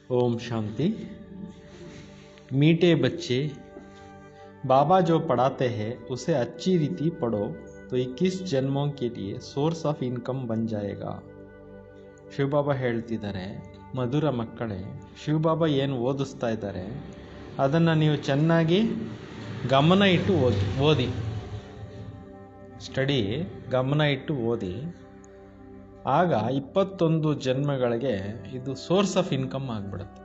ओम शांति। मीठे बच्चे, बाबा जो पढ़ाते हैं उसे अच्छी रीति पढ़ो तो 21 जन्मों के लिए सोर्स ऑफ इनकम बन जाएगा। ಶಿವಬಾಬಾ ಹೇಳ್ತಿದ್ದಾರೆ, ಮಧುರ ಮಕ್ಕಳೇ, ಶಿವಬಾಬಾ ಏನು ಓದಿಸ್ತಾ ಇದ್ದಾರೆ ಅದನ್ನು ನೀವು ಚೆನ್ನಾಗಿ ಗಮನ ಇಟ್ಟು ಓದಿ ಸ್ಟಡಿ ಗಮನ ಇಟ್ಟು ಓದಿ. ಆಗ 21 ಜನ್ಮಗಳಿಗೆ ಇದು ಸೋರ್ಸ್ ಆಫ್ ಇನ್ಕಮ್ ಆಗಿಬಿಡುತ್ತೆ.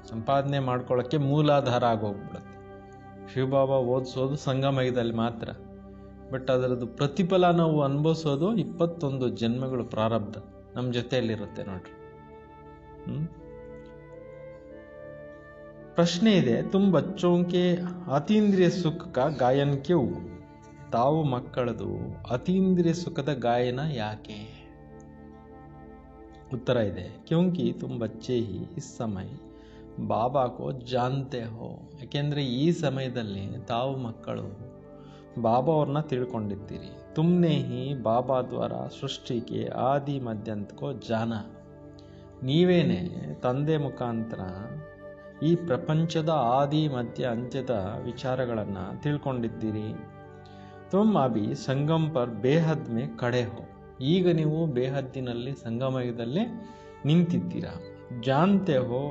ಸಂಪಾದನೆ ಮಾಡ್ಕೊಳ್ಳೋಕ್ಕೆ ಮೂಲಾಧಾರ ಆಗೋಗ್ಬಿಡುತ್ತೆ. ಶಿವಬಾಬಾ ಓದಿಸೋದು ಸಂಗಮಯುಗದಲ್ಲಿ ಮಾತ್ರ, ಬಟ್ ಅದರದ್ದು ಪ್ರತಿಫಲ ನಾವು ಅನುಭವಿಸೋದು 21 ಜನ್ಮಗಳು ಪ್ರಾರಬ್ಧ ನಮ್ಮ ಜೊತೆಯಲ್ಲಿರುತ್ತೆ ನೋಡ್ರಿ. ಪ್ರಶ್ನೆ ಇದೆ, ತುಮ್ ಬಚ್ಚೋಂಕೆ ಅತೀಂದ್ರಿಯ ಸುಖ ಕಾ ಗಾಯನ ಕ್ಯೂ? ತಾವು ಮಕ್ಕಳದು ಅತೀಂದ್ರಿಯ ಸುಖದ ಗಾಯನ ಯಾಕೆ? उत्तर ಇದೆ, क्योंकि तुम बच्चे ही इस समय बाबा को जानते हो. ಯಾಕೆಂದರೆ ಈ ಸಮಯದಲ್ಲಿ ತಾವು ಮಕ್ಕಳು ಬಾಬಾ ಅವ್ರನ್ನ ತಿಳ್ಕೊಂಡಿದ್ದೀರಿ. ತುಮ್ನೆ ಹಿ ಬಾಬಾ ದ್ವಾರ ಸೃಷ್ಟಿಗೆ ಆದಿ ಮಧ್ಯಂತಕೋ ಜಾನ. ನೀವೇನೆ ತಂದೆ ಮುಖಾಂತರ ಈ ಪ್ರಪಂಚದ ಆದಿ ಮಧ್ಯ ಅಂತ್ಯದ ವಿಚಾರಗಳನ್ನು ತಿಳ್ಕೊಂಡಿದ್ದೀರಿ. ತುಮ್ ಅಭಿ ಸಂಗಮ್ ಪರ್ ಬೇಹದ್ ಮೇ ಖಡೆ ಹೋ. ಈಗ ನೀವು ಬೇಹದ್ದಿನಲ್ಲಿ ಸಂಗಮಯುಗದಲ್ಲಿ ನಿಂತಿದ್ದೀರಾ. ಜಾನ್ತೆ ಹೋ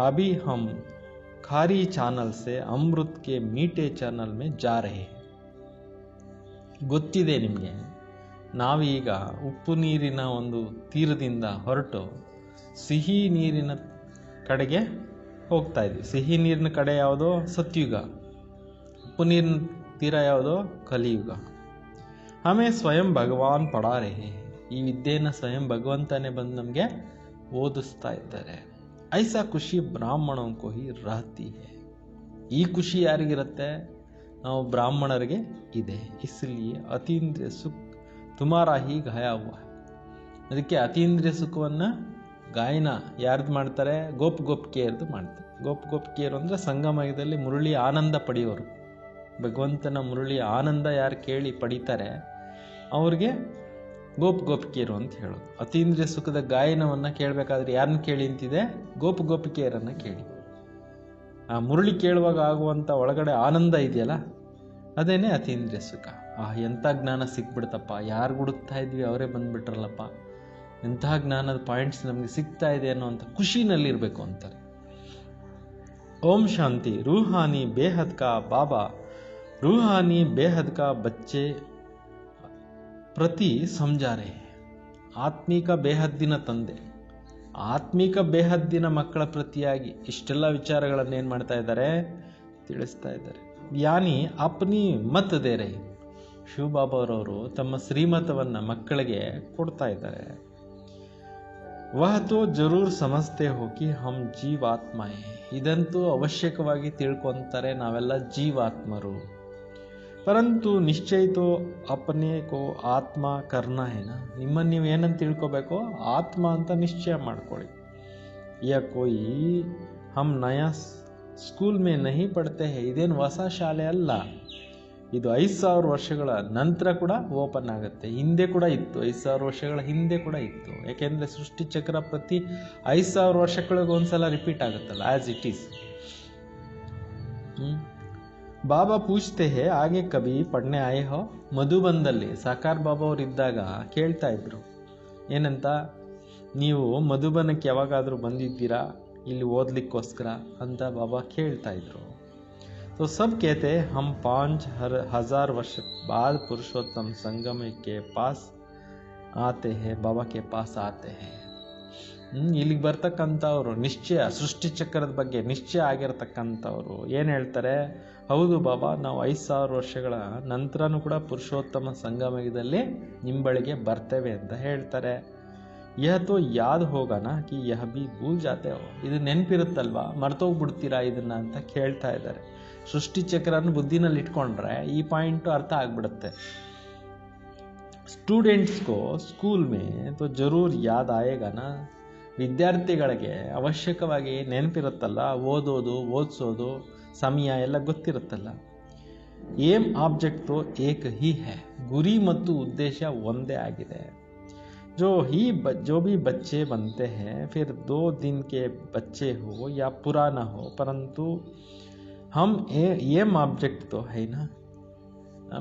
ಅಭಿ ಹಮ್ ಖಾರಿ ಚಾನಲ್ ಸೆ ಅಮೃತ್ ಕೆ ಮೀಠೆ ಚಾನಲ್ ಮೇ ಜಾ ರಹೆ. ಗೊತ್ತಿದೆ ನಿಮಗೆ, ನಾವೀಗ ಉಪ್ಪು ನೀರಿನ ಒಂದು ತೀರದಿಂದ ಹೊರಟು ಸಿಹಿ ನೀರಿನ ಕಡೆಗೆ ಹೋಗ್ತಾ ಇದ್ವಿ. ಸಿಹಿ ನೀರಿನ ಕಡೆ ಯಾವುದೋ ಸತ್ಯುಗ, ಉಪ್ಪು ನೀರಿನ ತೀರ ಯಾವುದೋ ಕಲಿಯುಗ. ಹಮೇ ಸ್ವಯಂ ಭಗವಾನ್ ಪಡಾ ರಹೆ. ಈ ವಿದ್ಯೆಯನ್ನು ಸ್ವಯಂ ಭಗವಂತನೇ ಬಂದು ನಮಗೆ ಓದಿಸ್ತಾ ಇದ್ದಾರೆ. ಐಸಾ ಖುಷಿ ಬ್ರಾಹ್ಮಣೋಂ ಕೋ ಹಿ ರಹತಿ ಹೈ. ಈ ಖುಷಿ ಯಾರಿಗಿರುತ್ತೆ? ನಾವು ಬ್ರಾಹ್ಮಣರಿಗೆ ಇದೆ. ಇಸ್ಲಿಯೇ ಅತೀಂದ್ರಿಯ ಸುಖ ತುಮಾರಾ ಹಿ ಗಾಯ ಹುವಾ. ಅದಕ್ಕೆ ಅತೀಂದ್ರಿಯ ಸುಖವನ್ನು ಗಾಯನ ಯಾರ್ದು ಮಾಡ್ತಾರೆ? ಗೋಪಿಕೆಯರ್ದು ಮಾಡ್ತಾರೆ. ಗೋಪಿಕೆಯರು ಅಂದರೆ ಸಂಗಮಯುಗದಲ್ಲಿ ಮುರಳಿ ಆನಂದ ಪಡೆಯೋರು. ಭಗವಂತನ ಮುರಳಿ ಆನಂದ ಯಾರು ಕೇಳಿ ಪಡಿತಾರೆ ಅವ್ರಿಗೆ ಗೋಪಿಕೆಯರು ಅಂತ ಹೇಳೋದು. ಅತೀಂದ್ರಿಯ ಸುಖದ ಗಾಯನವನ್ನು ಕೇಳಬೇಕಾದ್ರೆ ಯಾರನ್ನ ಕೇಳಿ ಅಂತಿದೆ? ಗೋಪಿಕೆಯರನ್ನು ಕೇಳಿ. ಆ ಮುರಳಿ ಕೇಳುವಾಗ ಆಗುವಂಥ ಒಳಗಡೆ ಆನಂದ ಇದೆಯಲ್ಲ, ಅದೇನೇ ಅತೀಂದ್ರಿಯ ಸುಖ. ಎಂಥ ಜ್ಞಾನ ಸಿಕ್ಬಿಡ್ತಪ್ಪ, ಯಾರು ಹುಡುಕ್ತಾ ಇದ್ವಿ ಅವರೇ ಬಂದ್ಬಿಟ್ರಲ್ಲಪ್ಪ, ಎಂತಹ ಜ್ಞಾನದ ಪಾಯಿಂಟ್ಸ್ ನಮಗೆ ಸಿಗ್ತಾ ಇದೆ ಅನ್ನೋಂಥ ಖುಷಿನಲ್ಲಿರಬೇಕು ಅಂತಾರೆ. ಓಂ ಶಾಂತಿ. ರೂಹಾನಿ ಬೇಹದ್ ಕಾ ಬಾಬಾ रूहानी बेहद का बच्चे ಪ್ರತಿ ಸಮಜಾರೆ. ಆತ್ಮಿಕ ಬೇಹದ್ದಿನ ತಂದೆ, ಆತ್ಮಿಕ ಬೇಹದ್ದಿನ ಮಕ್ಕಳ ಪ್ರತಿಯಾಗಿ ಇಷ್ಟೆಲ್ಲ ವಿಚಾರಗಳನ್ನು ಏನು ಮಾಡ್ತಾ ಇದ್ದಾರೆ? ತಿಳಿಸ್ತಾ ಇದ್ದಾರೆ. ಯಾನಿ ಅಪ್ನಿ ಮತ್ ದೇರೆ. ಶಿವಬಾಬಾರವರು ತಮ್ಮ ಶ್ರೀಮತವನ್ನು ಮಕ್ಕಳಿಗೆ ಕೊಡ್ತಾ ಇದ್ದಾರೆ. ವಹ ತೋ ಜರೂರ್ ಸಮಜ್ತೆ ಹೋ ಕಿ ಹಮ್ ಜೀವಾತ್ಮಯೇ. ಇದಂತೂ ಅವಶ್ಯಕವಾಗಿ ತಿಳ್ಕೊಂತಾರೆ, ನಾವೆಲ್ಲ ಜೀವಾತ್ಮರು. ಪರಂತು ನಿಶ್ಚಯ ತೋ ಅಪನೆ ಕೋ ಆತ್ಮ ಕರ್ನ ಹೇನ. ನಿಮ್ಮನ್ನು ನೀವು ಏನಂತ ತಿಳ್ಕೊಬೇಕು? ಆತ್ಮ ಅಂತ ನಿಶ್ಚಯ ಮಾಡ್ಕೊಳ್ಳಿ. ಯಾ ಕೋಯಿ ಹಮ್ ನಯಾ ಸ್ಕೂಲ್ ಮೇ ನಹಿ ಪಡ್ತೆ ಹೇ. ಇದೇನು ಹೊಸ ಶಾಲೆ ಅಲ್ಲ, ಇದು 5000 ವರ್ಷಗಳ ನಂತರ ಕೂಡ ಓಪನ್ ಆಗುತ್ತೆ. ಹಿಂದೆ ಕೂಡ ಇತ್ತು, 5000 ವರ್ಷಗಳ ಹಿಂದೆ ಕೂಡ ಇತ್ತು. ಯಾಕೆಂದರೆ ಸೃಷ್ಟಿ ಚಕ್ರ ಪ್ರತಿ 5000 ವರ್ಷಗಳಿಗೆ ಒಂದ್ಸಲ ರಿಪೀಟ್ ಆಗುತ್ತಲ್ಲ, ಆ್ಯಸ್ ಇಟ್ ಈಸ್. ಬಾಬಾ ಪೂಜ್ತೆ ಹೇ ಆಗೆ ಕಭಿ ಪಡ್ನೆ ಆಯೆ ಹೋ. ಮಧುಬನ್ದಲ್ಲಿ ಸಾಕಾರ ಬಾಬಾ ಅವರು ಇದ್ದಾಗ ಕೇಳ್ತಾ ಇದ್ರು, ಏನಂತ, ನೀವು ಮಧುಬನಕ್ಕೆ ಯಾವಾಗಾದರೂ ಬಂದಿದ್ದೀರಾ ಇಲ್ಲಿ ಓದಲಿಕ್ಕೋಸ್ಕರ ಅಂತ ಬಾಬಾ ಕೇಳ್ತಾ ಇದ್ರು. तो सब कहते हम 5000 वर्ष बाद पुरुषोत्तम संगम के पास आते हैं, बाबा के पास आते हैं. ಇಲ್ಲಿಗೆ ಬರ್ತಕ್ಕಂಥವ್ರು ನಿಶ್ಚಯ, ಸೃಷ್ಟಿ ಚಕ್ರದ ಬಗ್ಗೆ ನಿಶ್ಚಯ ಆಗಿರತಕ್ಕಂಥವ್ರು ಏನು ಹೇಳ್ತಾರೆ? ಹೌದು ಬಾಬಾ, ನಾವು 5000 ವರ್ಷಗಳ ನಂತರನೂ ಕೂಡ ಪುರುಷೋತ್ತಮ ಸಂಗಮಯುಗದಲ್ಲಿ ನಿಮ್ಮ ಬಳಿಗೆ ಬರ್ತೇವೆ ಅಂತ ಹೇಳ್ತಾರೆ. ಯಹ ತೋ ಯಾದ್ ಹೋಗೋಣ ಕಿ ಯಹ ಬಿ ಭೂಲ್ ಜಾತೆ ಹೋ. ಇದು ನೆನಪಿರುತ್ತಲ್ವಾ, ಮರ್ತೋಗ್ಬಿಡ್ತೀರಾ ಇದನ್ನ ಅಂತ ಕೇಳ್ತಾ ಇದ್ದಾರೆ. ಸೃಷ್ಟಿ ಚಕ್ರನ ಬುದ್ಧಿನಲ್ಲಿ ಇಟ್ಕೊಂಡ್ರೆ ಈ ಪಾಯಿಂಟು ಅರ್ಥ ಆಗ್ಬಿಡುತ್ತೆ. ಸ್ಟೂಡೆಂಟ್ಸ್ಗೋ ಸ್ಕೂಲ್ ಮೇ ತೋ ಜರೂರ್ ಯಾದ್ ಆಯೇಗಾನ. ವಿದ್ಯಾರ್ಥಿಗಳಿಗೆ ಅವಶ್ಯಕವಾಗಿ ನೆನಪಿರುತ್ತಲ್ಲ, ಓದಿಸೋದು ಸಮಯ ಎಲ್ಲ ಗೊತ್ತಿರುತ್ತಲ್ಲ. ಏಮ್ ಆಬ್ಜೆಕ್ಟ್ ತೋ ಏಕ್ ಹಿ ಹೈ. ಗುರಿ ಮತ್ತು ಉದ್ದೇಶ ಒಂದೇ ಆಗಿದೆ. जो भी बच्चे बनते हैं फिर 2 दिन के बच्चे हो या पुराना हो परंतु हम ಏಮ್ ಆಬ್ಜೆಕ್ಟ್ ತೋ ಹೈನಾ.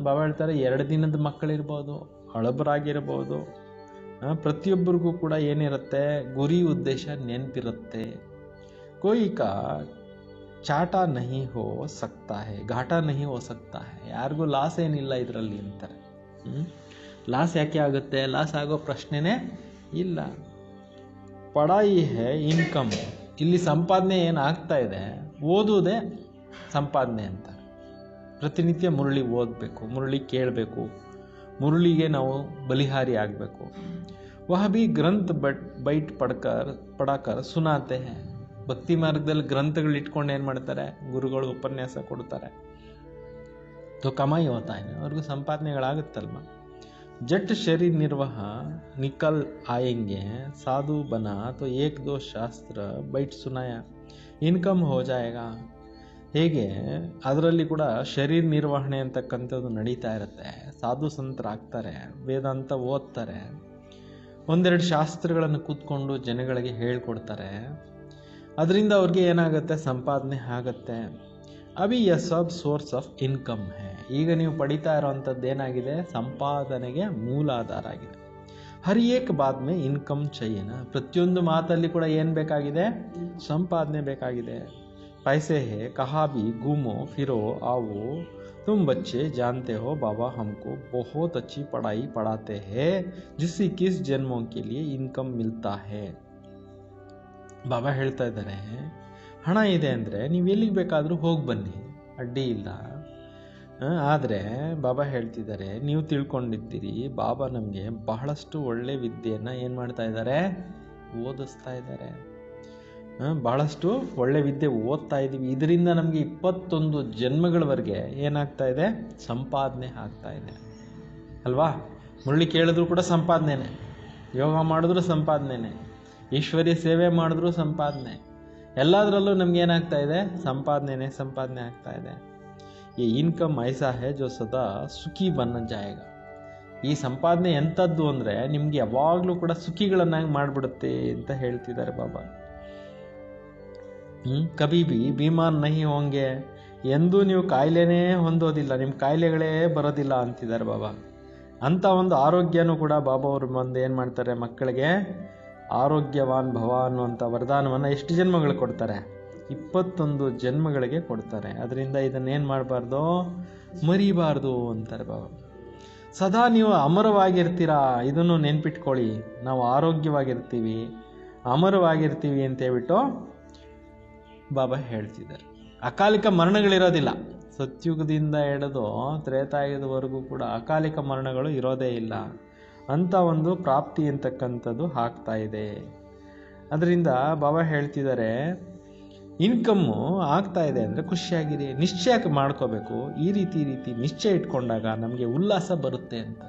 ಬಾಬಾ ಹೇಳ್ತಾರೆ 2 ದಿನದ ಮಕ್ಕಳಿರ್ಬೋದು, ಹಳಬರಾಗಿರ್ಬೋದು, ಪ್ರತಿಯೊಬ್ಬರಿಗೂ ಕೂಡ ಏನಿರುತ್ತೆ, ಗುರಿ ಉದ್ದೇಶ ನೆನಪಿರುತ್ತೆ. कोई का ಚಾಟ ನಹಿ ಹೋ ಸಕ್ತಾ ಹೈ, ಘಾಟ ನಹಿ ಹೋ ಸಕ್ತಾ ಹೈ. ಯಾರಿಗೂ ಲಾಸ್ ಏನಿಲ್ಲ ಇದರಲ್ಲಿ ಅಂತಾರೆ. ಲಾಸ್ ಯಾಕೆ ಆಗುತ್ತೆ? ಲಾಸ್ ಆಗೋ ಪ್ರಶ್ನೆನೇ ಇಲ್ಲ. ಪಡಾಯಿ ಹೇ ಇನ್ಕಮ್, ಇಲ್ಲಿ ಸಂಪಾದನೆ ಏನಾಗ್ತಾ ಇದೆ, ಓದುವುದೇ ಸಂಪಾದನೆ ಅಂತ. ಪ್ರತಿನಿತ್ಯ ಮುರಳಿ ಓದಬೇಕು, ಮುರಳಿ ಕೇಳಬೇಕು, ಮುರಳಿಗೆ ನಾವು ಬಲಿಹಾರಿ ಆಗಬೇಕು. ವಹ ಭಿ ಗ್ರಂಥ ಬೈಟ್ ಪಡಕರ್ ಸುನಾತೆ ಹೇ. ಭಕ್ತಿ ಮಾರ್ಗದಲ್ಲಿ ಗ್ರಂಥಗಳು ಇಟ್ಕೊಂಡು ಏನು ಮಾಡ್ತಾರೆ, ಗುರುಗಳು ಉಪನ್ಯಾಸ ಕೊಡ್ತಾರೆ. ತೋ ಕಮಾಯಿ ಹೋತಾ है, ಅವ್ರಿಗೂ ಸಂಪಾದನೆಗಳಾಗುತ್ತಲ್ವ. जट शरीर निर्वाह निकल आएंगे, साधु बना तो 1-2 ಶಾಸ್ತ್ರ ಬೈಟ್ ಸುನಾಯ, ಇನ್ಕಮ್ ಹೋ ಜಾಯೇಗಾ. ಹೇಗೆ ಅದರಲ್ಲಿ ಕೂಡ ಶರೀರ ನಿರ್ವಹಣೆ ಅಂತಕ್ಕಂಥದ್ದು ನಡೀತಾ ಇರುತ್ತೆ. ಸಾಧು ಸಂತರಾಗ್ತಾರೆ, ವೇದಾಂತ ಓದ್ತಾರೆ, 1-2 ಶಾಸ್ತ್ರಗಳನ್ನು ಕೂತ್ಕೊಂಡು ಜನಗಳಿಗೆ ಹೇಳ್ಕೊಡ್ತಾರೆ. ಅದರಿಂದ ಅವ್ರಿಗೆ ಏನಾಗುತ್ತೆ, ಸಂಪಾದನೆ ಆಗುತ್ತೆ. ಅಭಿ ಯ ಸಬ್ ಸೋರ್ಸ್ ಆಫ್ ಇನ್ಕಮ್ ಹೇ. ಈಗ ನೀವು ಪಡಿತಾ ಇರೋವಂಥದ್ದು ಏನಾಗಿದೆ, ಸಂಪಾದನೆಗೆ ಮೂಲಾಧಾರ ಆಗಿದೆ. ಹರ್ ಏಕ್ ಬಾದ್ ಮೇ ಇನ್ಕಮ್ ಚೈಯೇನಾ. ಪ್ರತಿಯೊಂದು ಮಾತಲ್ಲಿ ಕೂಡ ಏನು ಬೇಕಾಗಿದೆ, ಸಂಪಾದನೆ ಬೇಕಾಗಿದೆ. पैसे है कहाँ भी घूमो फिरो आओ, तुम बच्चे जानते हो बाबा हमको बहुत अच्छी पढ़ाई पढ़ाते हैं जिससे 21 जन्मों के लिए इनकम मिलता है. ಬಾಬಾ ಹೇಳ್ತಾ ಇದ್ದಾರೆ, ಹಣ ಇದೆ ಅಂದರೆ ನೀವು ಎಲ್ಲಿಗೆ ಬೇಕಾದರೂ ಹೋಗಿ ಬನ್ನಿ, ಅಡ್ಡಿ ಇಲ್ಲ. ಆದರೆ ಬಾಬಾ ಹೇಳ್ತಿದ್ದಾರೆ, ನೀವು ತಿಳ್ಕೊಂಡಿದ್ದೀರಿ, ಬಾಬಾ ನಮಗೆ ಬಹಳಷ್ಟು ಒಳ್ಳೆ ವಿದ್ಯೆಯನ್ನು ಏನು ಮಾಡ್ತಾ ಇದ್ದಾರೆ, ಓದಿಸ್ತಾ ಇದ್ದಾರೆ. ಭಾಳಷ್ಟು ಒಳ್ಳೆ ವಿದ್ಯೆ ಓದ್ತಾ ಇದ್ದೀವಿ. ಇದರಿಂದ ನಮಗೆ 21 ಜನ್ಮಗಳವರೆಗೆ ಏನಾಗ್ತಾ ಇದೆ, ಸಂಪಾದನೆ ಆಗ್ತಾ ಇದೆ ಅಲ್ವಾ. ಮುರಳಿ ಕೇಳಿದ್ರು ಕೂಡ ಸಂಪಾದನೆನೇ, ಯೋಗ ಮಾಡಿದ್ರು ಸಂಪಾದನೆನೇ, ಈಶ್ವರ್ಯ ಸೇವೆ ಮಾಡಿದ್ರು ಸಂಪಾದನೆ. ಎಲ್ಲದರಲ್ಲೂ ನಮ್ಗೆ ಏನಾಗ್ತಾ ಇದೆ, ಸಂಪಾದನೆ ಆಗ್ತಾ ಇದೆ. ಈ ಇನ್ಕಮ್ ಐಸಾ ಹೇ ಜೋ ಸದಾ ಸುಖಿ ಬನ್ನ ಜಾಯೇಗ. ಈ ಸಂಪಾದನೆ ಎಂಥದ್ದು ಅಂದರೆ ನಿಮಗೆ ಯಾವಾಗಲೂ ಕೂಡ ಸುಖಿಗಳನ್ನಾಗಿ ಮಾಡಿಬಿಡುತ್ತೆ ಅಂತ ಹೇಳ್ತಿದ್ದಾರೆ ಬಾಬಾ. ಕಭಿ ಭಿ ಬೀಮಾರ್ ನಹಿ ಹೋಂಗೆ, ಎಂದೂ ನೀವು ಕಾಯಿಲೆನೇ ಹೊಂದೋದಿಲ್ಲ, ನಿಮ್ಮ ಕಾಯಿಲೆಗಳೇ ಬರೋದಿಲ್ಲ ಅಂತಿದ್ದಾರೆ ಬಾಬಾ. ಅಂಥ ಒಂದು ಆರೋಗ್ಯನೂ ಕೂಡ ಬಾಬಾ ಅವರು ಬಂದು ಏನು ಮಾಡ್ತಾರೆ, ಮಕ್ಕಳಿಗೆ ಆರೋಗ್ಯವಾನ್ ಭವ ಅನ್ನುವಂಥ ವರದಾನವನ್ನು ಎಷ್ಟು ಜನ್ಮಗಳು ಕೊಡ್ತಾರೆ, 21 ಜನ್ಮಗಳಿಗೆ ಕೊಡ್ತಾರೆ. ಅದರಿಂದ ಇದನ್ನೇನು ಮಾಡಬಾರ್ದು, ಮರಿಬಾರ್ದು ಅಂತಾರೆ ಬಾಬಾ. ಸದಾ ನೀವು ಅಮರವಾಗಿರ್ತೀರಾ, ಇದನ್ನು ನೆನ್ಪಿಟ್ಕೊಳ್ಳಿ. ನಾವು ಆರೋಗ್ಯವಾಗಿರ್ತೀವಿ, ಅಮರವಾಗಿರ್ತೀವಿ ಅಂತ ಹೇಳ್ಬಿಟ್ಟು ಬಾಬಾ ಹೇಳ್ತಿದ್ದಾರೆ. ಅಕಾಲಿಕ ಮರಣಗಳಿರೋದಿಲ್ಲ. ಸತ್ಯುಗದಿಂದ ಹಿಡಿದು ತ್ರೇತಾಯುಗದವರೆಗೂ ಕೂಡ ಅಕಾಲಿಕ ಮರಣಗಳು ಇರೋದೇ ಇಲ್ಲ. ಅಂಥ ಒಂದು ಪ್ರಾಪ್ತಿ ಅಂತಕ್ಕಂಥದ್ದು ಆಗ್ತಾ ಇದೆ. ಅದರಿಂದ ಬಾಬಾ ಹೇಳ್ತಿದ್ದಾರೆ, ಇನ್ಕಮ್ಮು ಆಗ್ತಾ ಇದೆ ಅಂದರೆ ಖುಷಿಯಾಗಿರಿ, ನಿಶ್ಚಯ ಮಾಡ್ಕೋಬೇಕು. ಈ ರೀತಿ ನಿಶ್ಚಯ ಇಟ್ಕೊಂಡಾಗ ನಮಗೆ ಉಲ್ಲಾಸ ಬರುತ್ತೆ ಅಂತ.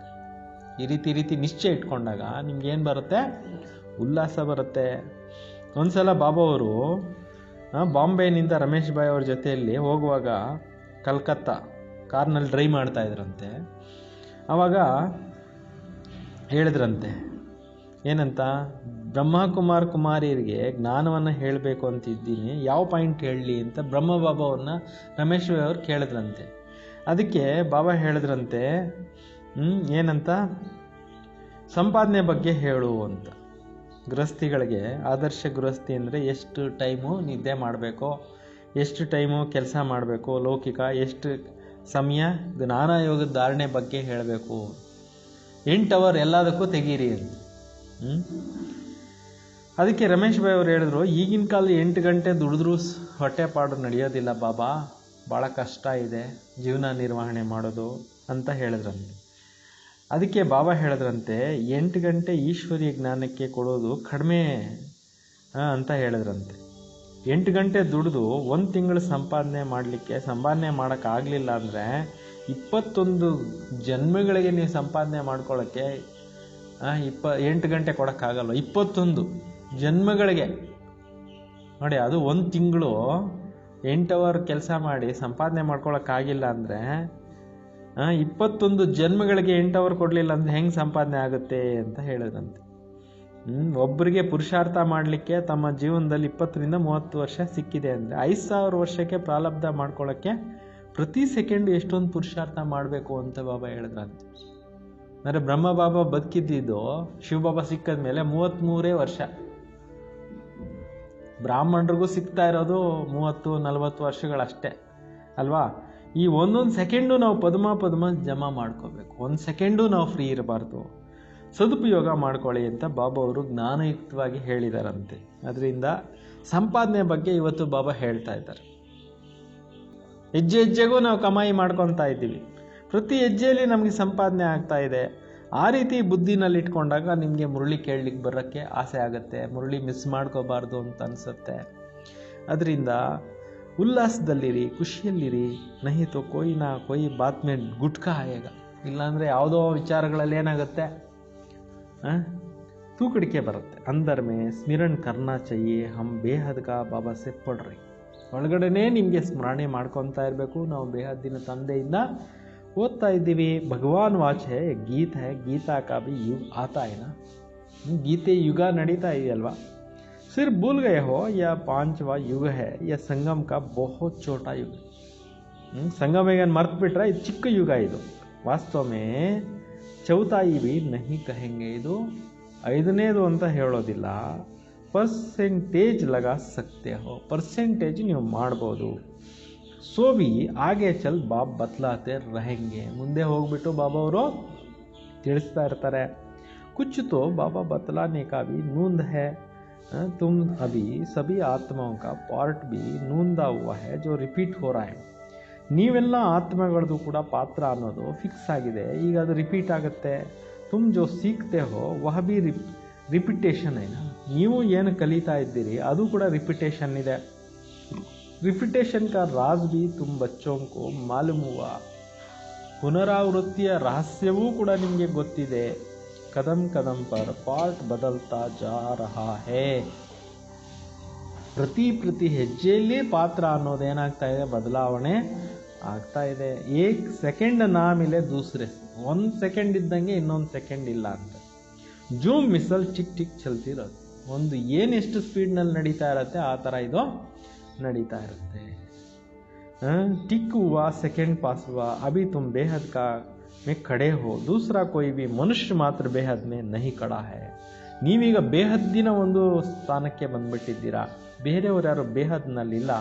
ಈ ರೀತಿ ನಿಶ್ಚಯ ಇಟ್ಕೊಂಡಾಗ ನಿಮ್ಗೇನು ಬರುತ್ತೆ, ಉಲ್ಲಾಸ ಬರುತ್ತೆ. ಒಂದ್ಸಲ ಬಾಬಾ ಅವರು ಬಾಂಬೆನಿಂದ ರಮೇಶ್ ಭಾಯ್ ಅವ್ರ ಜೊತೆಯಲ್ಲಿ ಹೋಗುವಾಗ ಕಲ್ಕತ್ತಾ ಕಾರ್ನಲ್ಲಿ ಡ್ರೈವ್ ಮಾಡ್ತಾ ಇದ್ರಂತೆ. ಆವಾಗ ಹೇಳಿದ್ರಂತೆ, ಏನಂತ, ಬ್ರಹ್ಮಕುಮಾರ್ ಕುಮಾರಿಯರಿಗೆ ಜ್ಞಾನವನ್ನು ಹೇಳಬೇಕು ಅಂತಿದ್ದೀನಿ, ಯಾವ ಪಾಯಿಂಟ್ ಹೇಳಲಿ ಅಂತ ಬ್ರಹ್ಮ ಬಾಬಾ ಅವ್ರನ್ನ ರಮೇಶ್ ಭಾಯ್ ಅವ್ರು ಕೇಳಿದ್ರಂತೆ. ಅದಕ್ಕೆ ಬಾಬಾ ಹೇಳಿದ್ರಂತೆ, ಏನಂತ, ಸಂಪಾದನೆ ಬಗ್ಗೆ ಹೇಳು ಅಂತ. ಗೃಹಸ್ಥಿಗಳಿಗೆ ಆದರ್ಶ ಗೃಹಸ್ಥಿ ಅಂದರೆ ಎಷ್ಟು ಟೈಮು ನಿದ್ದೆ ಮಾಡಬೇಕು, ಎಷ್ಟು ಟೈಮು ಕೆಲಸ ಮಾಡಬೇಕು ಲೌಕಿಕ, ಎಷ್ಟು ಸಮಯ ಜ್ಞಾನಯೋಗದ ಧಾರಣೆ ಬಗ್ಗೆ ಹೇಳಬೇಕು. 8 ಅವರ್ ಎಲ್ಲದಕ್ಕೂ ತೆಗೀರಿ ಅಂತ. ಅದಕ್ಕೆ ರಮೇಶ್ ಭಾಯ್ ಅವರು ಹೇಳಿದ್ರು, ಈಗಿನ ಕಾಲದ 8 ಗಂಟೆ ದುಡಿದ್ರೂ ಹೊಟ್ಟೆಪಾಡು ನಡೆಯೋದಿಲ್ಲ ಬಾಬಾ, ಭಾಳ ಕಷ್ಟ ಇದೆ ಜೀವನ ನಿರ್ವಹಣೆ ಮಾಡೋದು ಅಂತ ಹೇಳಿದ್ರಂತೆ. ಅದಕ್ಕೆ ಬಾಬಾ ಹೇಳಿದ್ರಂತೆ, 8 ಗಂಟೆ ಈಶ್ವರೀಯ ಜ್ಞಾನಕ್ಕೆ ಕೊಡೋದು ಕಡಿಮೆ ಅಂತ ಹೇಳಿದ್ರಂತೆ. 8 ಗಂಟೆ ದುಡಿದು 1 ತಿಂಗಳು ಸಂಪಾದನೆ ಮಾಡೋಕ್ಕಾಗಲಿಲ್ಲ ಅಂದರೆ 21 ಜನ್ಮಗಳಿಗೆ ನೀವು ಸಂಪಾದನೆ ಮಾಡ್ಕೊಳ್ಳೋಕ್ಕೆ 8 ಗಂಟೆ ಕೊಡೋಕ್ಕಾಗಲ್ಲ. 21 ಜನ್ಮಗಳಿಗೆ ನೋಡಿ, ಅದು 1 ತಿಂಗಳು 8 ಅವರ್ ಕೆಲಸ ಮಾಡಿ ಸಂಪಾದನೆ ಮಾಡ್ಕೊಳ್ಳೋಕ್ಕಾಗಿಲ್ಲ ಅಂದರೆ 21 ಜನ್ಮಗಳಿಗೆ 8 ಅವರ್ ಕೊಡಲಿಲ್ಲ ಅಂದರೆ ಹೆಂಗೆ ಸಂಪಾದನೆ ಆಗುತ್ತೆ ಅಂತ ಹೇಳಿದ್ರಂತೆ. ಒಬ್ಬರಿಗೆ ಪುರುಷಾರ್ಥ ಮಾಡಲಿಕ್ಕೆ ತಮ್ಮ ಜೀವನದಲ್ಲಿ 20ರಿಂದ 30 ವರ್ಷ ಸಿಕ್ಕಿದೆ ಅಂದರೆ 5000 ವರ್ಷಕ್ಕೆ ಪ್ರಾರಬ್ಧ ಮಾಡ್ಕೊಳ್ಳೋಕ್ಕೆ ಪ್ರತಿ ಸೆಕೆಂಡ್ ಎಷ್ಟೊಂದು ಪುರುಷಾರ್ಥ ಮಾಡಬೇಕು ಅಂತ ಬಾಬಾ ಹೇಳಿದ್ರಂತೆ. ಅಂದರೆ ಬ್ರಹ್ಮ ಬಾಬಾ ಬದುಕಿದ್ದು ಶಿವಬಾಬಾ ಸಿಕ್ಕದ ಮೇಲೆ 33 ವರ್ಷ. ಬ್ರಾಹ್ಮಣರಿಗೂ ಸಿಗ್ತಾ ಇರೋದು 30-40 ವರ್ಷಗಳಷ್ಟೇ ಅಲ್ವಾ. ಈ ಒಂದೊಂದು ಸೆಕೆಂಡು ನಾವು ಪದ್ಮ ಜಮಾ ಮಾಡ್ಕೋಬೇಕು. 1 ಸೆಕೆಂಡು ನಾವು ಫ್ರೀ ಇರಬಾರ್ದು. ಸದುಪಯೋಗ ಮಾಡ್ಕೊಳ್ಳಿ ಅಂತ ಬಾಬಾ ಅವರು ಜ್ಞಾನಯುಕ್ತವಾಗಿ ಹೇಳಿದಾರಂತೆ. ಅದರಿಂದ ಸಂಪಾದನೆ ಬಗ್ಗೆ ಇವತ್ತು ಬಾಬಾ ಹೇಳ್ತಾ ಇದ್ದಾರೆ. ಹೆಜ್ಜೆ ಹೆಜ್ಜೆಗೂ ನಾವು ಕಮಾಯಿ ಮಾಡ್ಕೊತಾ ಇದ್ದೀವಿ. ಪ್ರತಿ ಹೆಜ್ಜೆಯಲ್ಲಿ ನಮಗೆ ಸಂಪಾದನೆ ಆಗ್ತಾ ಇದೆ. ಆ ರೀತಿ ಬುದ್ಧಿನಲ್ಲಿ ಇಟ್ಕೊಂಡಾಗ ನಿಮಗೆ ಮುರಳಿ ಕೇಳಲಿಕ್ಕೆ ಬರೋಕ್ಕೆ ಆಸೆ ಆಗುತ್ತೆ. ಮುರಳಿ ಮಿಸ್ ಮಾಡ್ಕೋಬಾರ್ದು ಅಂತ ಅನಿಸುತ್ತೆ. ಅದರಿಂದ ಉಲ್ಲಾಸದಲ್ಲಿರಿ, ಖುಷಿಯಲ್ಲಿರಿ. ನಹಿ ತೋ ಕೊಯ್ ಬಾತ್ ಮೇ ಗುಟ್ಕಾ ಆಯೇಗ. ಇಲ್ಲಾಂದರೆ ಯಾವುದೋ ವಿಚಾರಗಳಲ್ಲಿ ಏನಾಗುತ್ತೆ, ತೂಕಡಿಕೆ ಬರುತ್ತೆ. ಅಂದರ್ ಮೇ ಸ್ಮಿರಣ್ ಕರ್ನಾ ಚಹಿಯೇ ಹಮ್ ಬೇಹದ್ ಕಾ ಬಾಬಾ ಸೆ ಪಡ್ರಿ. ಒಳಗಡೆನೇ ನಿಮಗೆ ಸ್ಮರಣೆ ಮಾಡ್ಕೊತಾ ಇರಬೇಕು. ನಾವು ಬೇಹದ್ದಿನ ತಂದೆಯಿಂದ ಓದ್ತಾ ಇದ್ದೀವಿ. ಭಗವಾನ್ ವಾಚ್ ಹೇ, ಗೀತ್ ಹೇ, ಗೀತಾ ಕಾ ಭಿ ಯುಗ ಆತಾ ಹೈ ನಾ. ಗೀತೆ ಯುಗ ನಡೀತಾ ಇದೆಯಲ್ವಾ. सिर्फ भूल गए हो यह 5वां युग है, यह संगम का बहुत छोटा युग है. संगम ಈಗ ಮರ್ತು ಬಿಟ್ರೆ ಇದು ಚಿಕ್ಕ ಯುಗ. ಇದು ವಾಸ್ತವಮೇ ಚೌತಾಯಿ ಬಿ ನಹಿ ಕಹೆಂಗೆ. ಇದು 5ನೇದು ಅಂತ ಹೇಳೋದಿಲ್ಲ. ಪರ್ಸೆಂಟೇಜ್ ಲಗಾ ಸಕ್ತೆ ಹೋ. ಪರ್ಸೆಂಟೇಜ್ ನೀವು ಮಾಡ್ಬೋದು. ಸೋ ಬಿ ಆಗೆ ಚಲ್ ಬಾಬ್ ಬತ್ಲಾತೆ रहेंगे. ಮುಂದೆ ಹೋಗ್ಬಿಟ್ಟು ಬಾಬಾ ಅವರು ತಿಳಿಸ್ತಾ ಇರ್ತಾರೆ. ಕುಚ್ ತೋ ಬಾಬಾ ಬತ್ಲಾನೆ ಕಾ ಭಿ ನೂಂದ್ है. तुम अभी सभी आत्माओं का पार्ट भी नूंदा हुआ है जो रिपीट हो रहा है. ನೀವೆಲ್ಲ ಆತ್ಮಗಳದ್ದು ಕೂಡ ಪಾತ್ರ ಅನ್ನೋದು ಫಿಕ್ಸ್ ಆಗಿದೆ. ಈಗ ಅದು ರಿಪೀಟ್ ಆಗುತ್ತೆ. ತುಮ್ ಜೋ ಸೀಖ್ತೆ ಹೋ ವಹ ಬಿ ರಿಪಿಟೇಷನ್ ಏನ. ನೀವು ಏನು ಕಲಿತಾ ಇದ್ದೀರಿ ಅದು ಕೂಡ ರಿಪಿಟೇಷನ್ ಇದೆ. ರಿಪಿಟೇಷನ್ ಕಾ ರಾಜ್ ಬಿ ತುಮ್ ಬಚ್ಚೋಂ ಕೋ ಮಾಲೂಮ್ ಹುವಾ. ಪುನರಾವೃತ್ತಿಯ ರಹಸ್ಯವೂ ಕೂಡ ನಿಮಗೆ ಗೊತ್ತಿದೆ. कदम कदम पर पार्ट बदलता जा रहा है. ಪ್ರತಿ ಹೆಜ್ಜೆಯಲ್ಲಿ ಪಾತ್ರ ಅನ್ನೋದೇನಾಗ್ತಾ ಇದೆ, ಬದಲಾವಣೆ ಆಗ್ತಾ ಇದೆ. 1 ಸೆಕೆಂಡ್ ನಾ ಮಿಲೆ ದೂಸರೆ 1 ಸೆಕೆಂಡ್ ಇದ್ದಂಗೆ ಇನ್ನೊಂದು ಸೆಕೆಂಡ್ ಇಲ್ಲ ಅಂತ. ಜೂಮ್ ಮಿಸಲ್ ಚಿಕ್ ಚಿಕ್ ಚಲ್ತಿರೋದು. ಒಂದು ಏನೆಷ್ಟು ಸ್ಪೀಡ್ನಲ್ಲಿ ನಡೀತಾ ಇರುತ್ತೆ ಆ ಥರ ಇದು ನಡೀತಾ ಇರುತ್ತೆ. टिक हुआ सेकेंड पास हुआ. अभी तुम बेहद का में खड़े हो. दूसरा कोई भी मनुष्य मात्र बेहद में नहीं खड़ा है. ನೀವೀಗ ಬೇಹದ್ದಿನ ಒಂದು ಸ್ಥಾನಕ್ಕೆ ಬಂದ್ಬಿಟ್ಟಿದ್ದೀರಾ. ಬೇರೆಯವರು ಯಾರು ಬೇಹದ್ನಲ್ಲಿಲ್ಲ.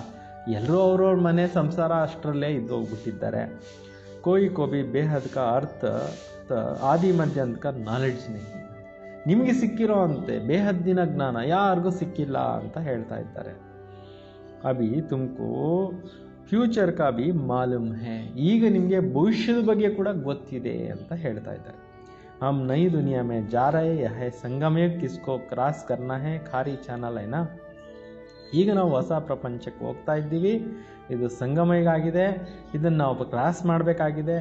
ಎಲ್ಲರೂ ಅವ್ರವ್ರ ಮನೆ ಸಂಸಾರ ಅಷ್ಟರಲ್ಲೇ ಇದ್ದೋಗ್ಬಿಟ್ಟಿದ್ದಾರೆ. ಕೋಯಿ ಕೋಬಿ ಬೇಹದ್ ಕಾ ಅರ್ಥ ಆದಿ ಮಧ್ಯಾಂತ ಕಾ ನಾಲೆಡ್ಜ್ नहीं. ನಿಮಗೆ ಸಿಕ್ಕಿರೋ ಅಂತೆ ಬೇಹದ್ದಿನ ಜ್ಞಾನ ಯಾರಿಗೂ ಸಿಕ್ಕಿಲ್ಲ ಅಂತ ಹೇಳ್ತಾ ಇದ್ದಾರೆ. ಅಭಿ ತುಮಕೋ ಫ್ಯೂಚರ್ ಕಾ ಭಿ ಮಾಲೂಮ್ ಹೇ. ಈಗ ನಿಮಗೆ ಭವಿಷ್ಯದ ಬಗ್ಗೆ ಕೂಡ ಗೊತ್ತಿದೆ ಅಂತ ಹೇಳ್ತಾ ಇದ್ದಾರೆ. ಹಮ್ ನೈ ದುನಿಯಾ ಮೇ ಜಾ ರಹೆ ಹೈ. ಸಂಗಮೇ ಕಿಸ್ಕೋ ಕ್ರಾಸ್ ಕರ್ನಾ ಹೈ. ಖಾರಿ ಚಾನಲ್ ಐನಾ. ಈಗ ನಾವು ಹೊಸ ಪ್ರಪಂಚಕ್ಕೆ ಹೋಗ್ತಾ ಇದ್ದೀವಿ. ಇದು ಸಂಗಮಗಾಗಿದೆ. ಇದನ್ನು ನಾವು ಕ್ರಾಸ್ ಮಾಡಬೇಕಾಗಿದೆ.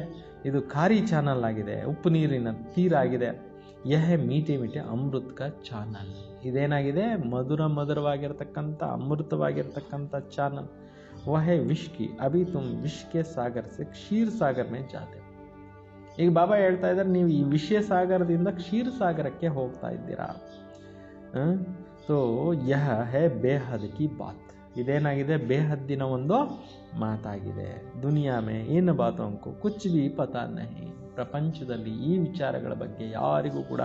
ಇದು ಖಾರಿ ಚಾನಲ್ ಆಗಿದೆ, ಉಪ್ಪು ನೀರಿನ ತೀರ ಆಗಿದೆ. ಯಹ ಮೀಟೆ ಮೀಟೆ ಅಮೃತ್ ಕಾ ಚಾನಲ್. ಇದೇನಾಗಿದೆ, ಮಧುರವಾಗಿರ್ತಕ್ಕಂಥ ಅಮೃತವಾಗಿರ್ತಕ್ಕಂಥ ಚಾನಲ್. वह है विष की. अभी तुम विष के सागर से क्षीर सागर में जाते. ಈಗ ಬಾಬಾ ಹೇಳ್ತಾ ಇದ್ದಾರೆ, ನೀವು ಈ ವಿಷಯ ಸಾಗರದಿಂದ ಕ್ಷೀರ ಸಾಗರಕ್ಕೆ ಹೋಗ್ತಾ ಇದ್ದೀರಾ. ತೋ ಯಹ ಹೇ ಬೇಹದ್ ಕಿ ಬಾತ್. ಇದೇನಾಗಿದೆ, ಬೇಹದ್ದಿನ ಒಂದು ಮಾತಾಗಿದೆ. ದುನಿಯಾ ಮೇ ಇನ್ ಬಾತೋಂಕು ಕುಚ್ ಭಿ ಪತಾ ನಹಿ. ಪ್ರಪಂಚದಲ್ಲಿ ಈ ವಿಚಾರಗಳ ಬಗ್ಗೆ ಯಾರಿಗೂ ಕೂಡ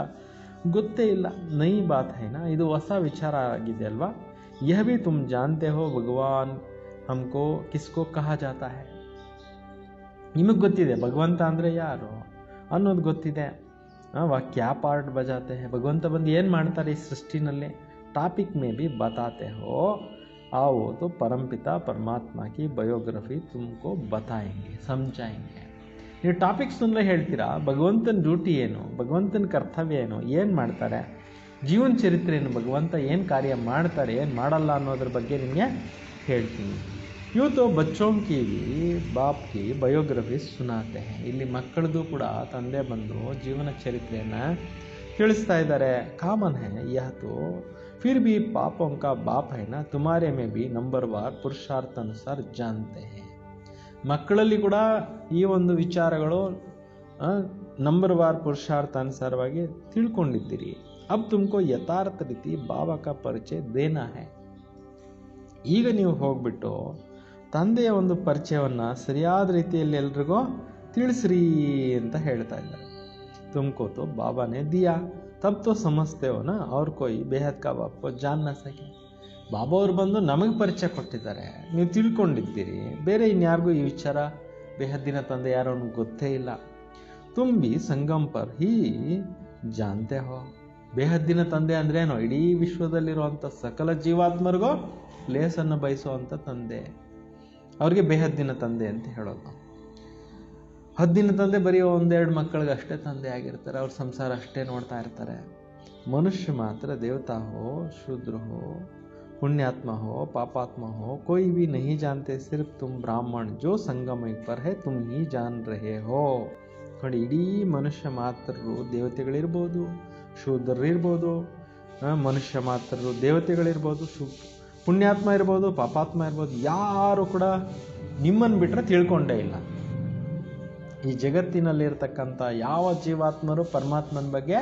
ಗೊತ್ತೇ ಇಲ್ಲ. ನೈ ಬಾತ್ ಹೈನಾ. ಇದು ಹೊಸ ವಿಚಾರ ಆಗಿದೆ ಅಲ್ವಾ. ಯಹ ಭಿ ತುಮ್ ಜಾನ್ತೆ ಹೋ ಭಗವಾನ್ हमको किसको कहा जाता है. ನಿಮಗೆ ಗೊತ್ತಿದೆ ಭಗವಂತ ಅಂದರೆ ಯಾರು ಅನ್ನೋದು ಗೊತ್ತಿದೆ. ವಾ ಕ್ಯಾ ಪಾರ್ಟ್ ಬಜಾತೆ ಹೇ. ಭಗವಂತ ಬಂದು ಏನು ಮಾಡ್ತಾರೆ ಈ ಸೃಷ್ಟಿನಲ್ಲಿ. ಟಾಪಿಕ್ ಮೇ ಬಿ ಬತಾತೆ ಹೋ. आओ तो परमपिता परमात्मा की बायोग्राफी तुमको बताएंगे, समझाएंगे. ನೀವು ಟಾಪಿಕ್ಸ್ ಅಂದರೆ ಹೇಳ್ತೀರಾ, ಭಗವಂತನ ಡ್ಯೂಟಿ ಏನು, ಭಗವಂತನ ಕರ್ತವ್ಯ ಏನು, ಏನು ಮಾಡ್ತಾರೆ, ಜೀವನ ಚರಿತ್ರೆ ಏನು, ಭಗವಂತ ಏನು ಕಾರ್ಯ ಮಾಡ್ತಾರೆ, ಏನು ಮಾಡಲ್ಲ ಅನ್ನೋದ್ರ ಬಗ್ಗೆ ನಿಮಗೆ ಹೇಳ್ತೀನಿ. यूँ तो बच्चों की भी बाप की बायोग्राफी सुनाते हैं. ಇಲ್ಲಿ ಮಕ್ಕಳದು ಕೂಡ ತಂದೆ ಬಂದು ಜೀವನ ಚರಿತ್ರೆಯನ್ನು ತಿಳಿಸ್ತಾ ಇದ್ದಾರೆ. ಕಾಮನ್ है यह तो फिर भी पापों का बाप है ना. तुम्हारे में भी नंबरवार पुरुषार्थ अनुसार जानते हैं. ಮಕ್ಕಳಲ್ಲಿ ಕೂಡ ಈ ಒಂದು ವಿಚಾರಗಳು ನಂಬರ್ವಾರ್ ಪುರುಷಾರ್ಥ ಅನುಸಾರವಾಗಿ ತಿಳ್ಕೊಂಡಿದ್ದೀರಿ. अब तुमको यथार्थ ರೀತಿ ಬಾಬಾ का ಪರಿಚಯ ದೇನಾ है. ಈಗ ನೀವು ಹೋಗ್ಬಿಟ್ಟು ತಂದೆಯ ಒಂದು ಪರಿಚಯವನ್ನು ಸರಿಯಾದ ರೀತಿಯಲ್ಲಿ ಎಲ್ರಿಗೂ ತಿಳಿಸ್ರಿ ಅಂತ ಹೇಳ್ತಾ ಇದ್ದಾರೆ. तुमको तो बाबा ने दिया तब तो समझते हो ना और कोई बेहद का बाप को जान ना सके. ಬಾಬಾ ಅವರು ಬಂದು ನಮಗೆ ಪರಿಚಯ ಕೊಟ್ಟಿದ್ದಾರೆ, ನೀವು ತಿಳ್ಕೊಂಡಿದ್ದೀರಿ. ಬೇರೆ ಇನ್ಯಾರಿಗೂ ಈ ವಿಚಾರ ಬೇಹದ್ದಿನ ತಂದೆ ಯಾರೋ ಗೊತ್ತೇ ಇಲ್ಲ. ತುಮ್ ಬಿ ಸಂಗಮ್ ಪರ್ ಹಿ ಜಾನ್ತೆ ಹೋ. ಬೇಹದ್ದಿನ ತಂದೆ ಅಂದ್ರೇನು? ಇಡೀ ವಿಶ್ವದಲ್ಲಿರುವಂಥ ಸಕಲ ಜೀವಾತ್ಮರಿಗೂ ಲೇಸನ್ನು ಬಯಸುವಂಥ ತಂದೆ. ಅವ್ರಿಗೆ ಬೇಹದ್ದಿನ ತಂದೆ ಅಂತ ಹೇಳೋದು. ಹದ್ದಿನ ತಂದೆ ಬರೀ ಒಂದೆರಡು ಮಕ್ಕಳಿಗೆ ಅಷ್ಟೇ ತಂದೆ ಆಗಿರ್ತಾರೆ, ಅವ್ರ ಸಂಸಾರ ಅಷ್ಟೇ ನೋಡ್ತಾ ಇರ್ತಾರೆ. ಮನುಷ್ಯ ಮಾತ್ರ ದೇವತಾ ಹೋ, ಶೂದ್ರ ಹೋ, पुण्यात्मा हो, पापात्मा हो, कोई भी नहीं जानते. सिर्फ तुम ब्राह्मण जो संगम पर है तुम ही जान रहे हो. ನೋಡಿ, ಇಡೀ ಮನುಷ್ಯ ಮಾತ್ರರು ದೇವತೆಗಳಿರ್ಬೋದು, ಶೂದ್ರರಿರ್ಬೋದು, ಮನುಷ್ಯ ಮಾತ್ರರು ದೇವತೆಗಳಿರ್ಬೋದು, ಪುಣ್ಯಾತ್ಮ ಇರ್ಬೋದು, ಪಾಪಾತ್ಮ ಇರ್ಬೋದು, ಯಾರು ಕೂಡ ನಿಮ್ಮನ್ನು ಬಿಟ್ಟರೆ ತಿಳ್ಕೊಂಡೇ ಇಲ್ಲ. ಈ ಜಗತ್ತಿನಲ್ಲಿರ್ತಕ್ಕಂಥ ಯಾವ ಜೀವಾತ್ಮರು ಪರಮಾತ್ಮನ ಬಗ್ಗೆ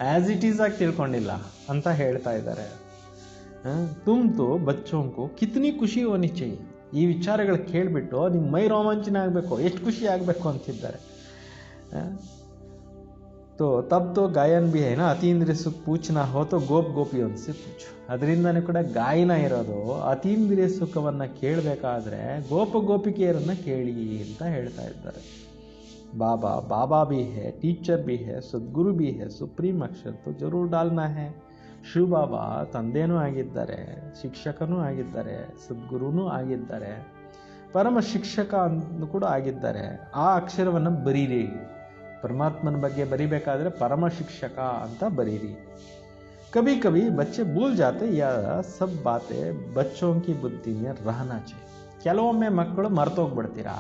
ಆ್ಯಸ್ ಇಟ್ ಈಸ್ ಆಗಿ ತಿಳ್ಕೊಂಡಿಲ್ಲ ಅಂತ ಹೇಳ್ತಾ ಇದ್ದಾರೆ. ತುಮ್ ತೋ ಬಚ್ಚೋಂಕು ಕಿತ್ನಿ ಖುಷಿ ಹೋನಿ ಚಾಹಿಯೆ. ಈ ವಿಚಾರಗಳು ಕೇಳಿಬಿಟ್ಟು ನಿಮ್ಮ ಮೈ ರೋಮಾಂಚನ ಆಗಬೇಕು, ಎಷ್ಟು ಖುಷಿ ಆಗಬೇಕು ಅಂತಿದ್ದಾರೆ. तो तब तो गायन भी है ना, ಅತೀಂದ್ರಿಯ ಸುಖ पूछना हो तो ಗೋಪ್ ಗೋಪಿಯೋನ್ से पूछो. ಅದರಿಂದನೇ ಕೂಡ ಗಾಯನ ಇರೋದು. ಅತೀಂದ್ರಿಯ ಸುಖವನ್ನು ಕೇಳಬೇಕಾದ್ರೆ ಗೋಪ ಗೋಪಿಕೆಯರನ್ನು ಕೇಳಿ ಅಂತ ಹೇಳ್ತಾ ಇದ್ದಾರೆ. बाबा बाबा भी है, टीचर भी है, सद्गुरु भी है, सुप्रीम अक्षर तो जरूर डालना है. ಶಿವ ಬಾಬಾ ತಂದೆನೂ ಆಗಿದ್ದಾರೆ, ಶಿಕ್ಷಕನೂ ಆಗಿದ್ದಾರೆ, ಸದ್ಗುರುನೂ ಆಗಿದ್ದಾರೆ, ಪರಮ ಶಿಕ್ಷಕ ಅಂತ ಕೂಡ ಆಗಿದ್ದಾರೆ. ಆ ಅಕ್ಷರವನ್ನು ಬರೀರಿ. ಪರಮಾತ್ಮನ ಬಗ್ಗೆ ಬರಿಬೇಕಾದ್ರೆ ಪರಮ ಶಿಕ್ಷಕ ಅಂತ ಬರೀರಿ. ಕಭಿ ಕಭಿ ಬಚ್ಚೆ ಭೂಲ್ ಜಾತೆ ಯಾ ಸಬ್ ಬಾತೆ ಬಚ್ಚೋಂ ಕಿ ಬುದ್ಧಿ ಮೇ ರಹನಾ ಚಾಹಿಯೆ. ಕೆಲವೊಮ್ಮೆ ಮಕ್ಕಳು ಮರ್ತೋಗ್ಬಿಡ್ತೀರಾ,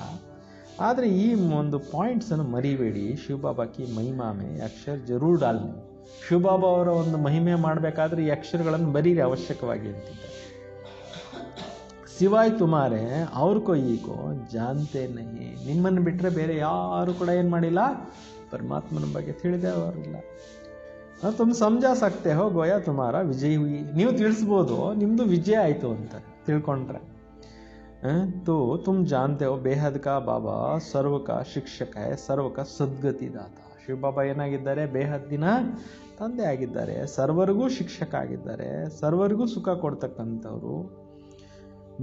ಆದರೆ ಈ ಒಂದು ಪಾಯಿಂಟ್ಸನ್ನು ಮರಿಬೇಡಿ. ಶಿವಬಾಬಾ ಕಿ ಮಹಿಮಾ ಮೇ ಅಕ್ಷರ ಜರೂರ್ ಡಾಲ್ನಿ. ಶಿವಬಾಬಾ ಅವರ ಒಂದು ಮಹಿಮೆ ಮಾಡಬೇಕಾದ್ರೆ ಈ ಅಕ್ಷರಗಳನ್ನು ಬರೀರಿ ಅವಶ್ಯಕವಾಗಿ ಅಂತಿದ್ದಾರೆ. ಸಿವಾಯ್ ತುಮಾರೆ ಅವ್ರ ಕೊಯ್ಯಿಗೋ ಜಾನ್ತೆ ನಹಿ. ನಿಮ್ಮನ್ನು ಬಿಟ್ಟರೆ ಬೇರೆ ಯಾರು ಕೂಡ ಏನು ಮಾಡಿಲ್ಲ, ಪರಮಾತ್ಮನ ಬಗ್ಗೆ ತಿಳಿದೇ ಅವರಿಲ್ಲ. ತುಮ್ ಸಮಜಾ ಸಕ್ತೆ ಹೋ ಗೋಯಾ ತುಮಾರ ವಿಜಯ್ ಹುಯಿ. ನೀವು ತಿಳಿಸ್ಬೋದು ನಿಮ್ಮದು ವಿಜಯ ಆಯಿತು ಅಂತ ತಿಳ್ಕೊಂಡ್ರೆ. तो तुम जानते हो बेहद का बाबा सर्व का शिक्षक है, सर्व का सद्गति दाता. ಶಿವ ಬಾಬಾ ಏನಾಗಿದ್ದಾರೆ? ಬೇಹದ್ದಿನ ತಂದೆ ಆಗಿದ್ದಾರೆ, ಸರ್ವರಿಗೂ ಶಿಕ್ಷಕ ಆಗಿದ್ದಾರೆ, ಸರ್ವರಿಗೂ ಸುಖ ಕೊಡ್ತಕ್ಕಂಥವ್ರು.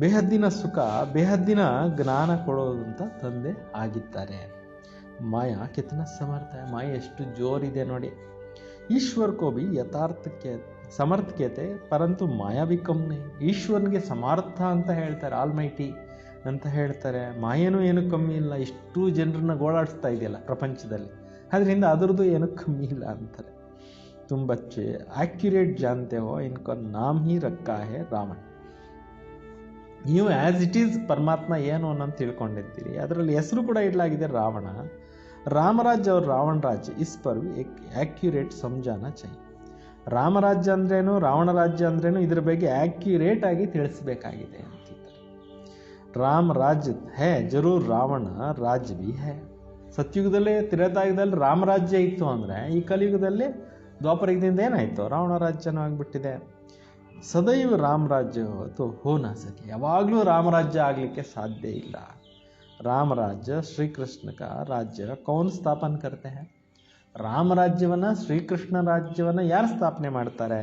ಬೇಹದ್ದಿನ ಸುಖ, ಬೇಹದ್ದಿನ ಜ್ಞಾನ ಕೊಡೋದಂತ ತಂದೆ ಆಗಿದ್ದಾರೆ. ಮಾಯಾ ಕಿತನ ಸಮರ್ಥ, ಮಾಯಾ ಎಷ್ಟು ಜೋರಿದೆ ನೋಡಿ. ಈಶ್ವರ್ ಕೋ ಭಿ ಯಥಾರ್ಥಕ್ಕೆ ಸಮರ್ಥ್ಯತೆ ಪರಂತು ಮಾಯಾ ಭಿ ಕಮ್ ನಹಿ. ಈಶ್ವರನಿಗೆ ಸಮರ್ಥ ಅಂತ ಹೇಳ್ತಾರೆ, ಆಲ್ಮೈಟಿ ಅಂತ ಹೇಳ್ತಾರೆ. ಮಾಯೇನೂ ಏನು ಕಮ್ಮಿ ಇಲ್ಲ. ಇಷ್ಟು ಜನರನ್ನ ಗೋಳಾಡಿಸ್ತಾ ಇದೆಯಲ್ಲ ಪ್ರಪಂಚದಲ್ಲಿ, ಅದರಿಂದ ಅದರದ್ದು ಏನು ಕಮ್ಮಿ ಇಲ್ಲ ಅಂತಾರೆ. ತುಮ್ ಬಚ್ಚೆ ಆಕ್ಯುರೇಟ್ ಜಾನ್ತೆ ಹೋ ಇನ್ಕೋ ನಾಮ್ ಹಿ ರಕ್ಕಾ ಹೇ ರಾವಣ. ನೀವು ಆ್ಯಸ್ ಇಟ್ ಈಸ್ ಪರಮಾತ್ಮ ಏನು ಅನ್ನೋದು ತಿಳ್ಕೊಂಡಿರ್ತೀರಿ, ಅದರಲ್ಲಿ ಹೆಸರು ಕೂಡ ಇಡಲಾಗಿದೆ ರಾವಣ. ರಾಮರಾಜ್ಯ ಅವ್ರ ರಾವಣ ರಾಜ್ಯ ಇಸ್ ಪರ್ ಭಿ ಆಕ್ಯುರೇಟ್ ಸಮಜಾನ ಚಾಹಿಯೆ. ರಾಮರಾಜ್ಯ ಅಂದ್ರೇನು, ರಾವಣ ರಾಜ್ಯ ಅಂದ್ರೇನು, ಇದ್ರ ಬಗ್ಗೆ ಆಕ್ಯುರೇಟ್ ಆಗಿ ತಿಳಿಸ್ಬೇಕಾಗಿದೆ ಅಂತಿದ್ದಾರೆ. ರಾಮ ರಾಜ್ಯ ಹೇ ಜರೂರ್ ರಾವಣ ರಾಜ್ಯ ಭಿ ಹೇ. ಸತ್ಯುಗದಲ್ಲಿ ತ್ರೇತಾಯುಗದಲ್ಲಿ ರಾಮರಾಜ್ಯ ಇತ್ತು ಅಂದರೆ ಈ ಕಲಿಯುಗದಲ್ಲಿ ದ್ವಾಪರಯುಗದಿಂದ ಏನಾಯಿತು? ರಾವಣ ರಾಜ್ಯನೂ ಆಗಿಬಿಟ್ಟಿದೆ. ಸದೈವ ರಾಮರಾಜ್ಯ ಹೊತ್ತು ಹೋನ ಸಕೆ. ಯಾವಾಗಲೂ ರಾಮರಾಜ್ಯ ಆಗಲಿಕ್ಕೆ ಸಾಧ್ಯ ಇಲ್ಲ. ರಾಮರಾಜ್ಯ ಶ್ರೀಕೃಷ್ಣ ಕಾ ರಾಜ್ಯ ಕೌನ್ ಸ್ಥಾಪನೆ ಕರ್ತೆ ಹೈ? ರಾಮರಾಜ್ಯವನ್ನು, ಶ್ರೀಕೃಷ್ಣ ರಾಜ್ಯವನ್ನು ಯಾರು ಸ್ಥಾಪನೆ ಮಾಡ್ತಾರೆ?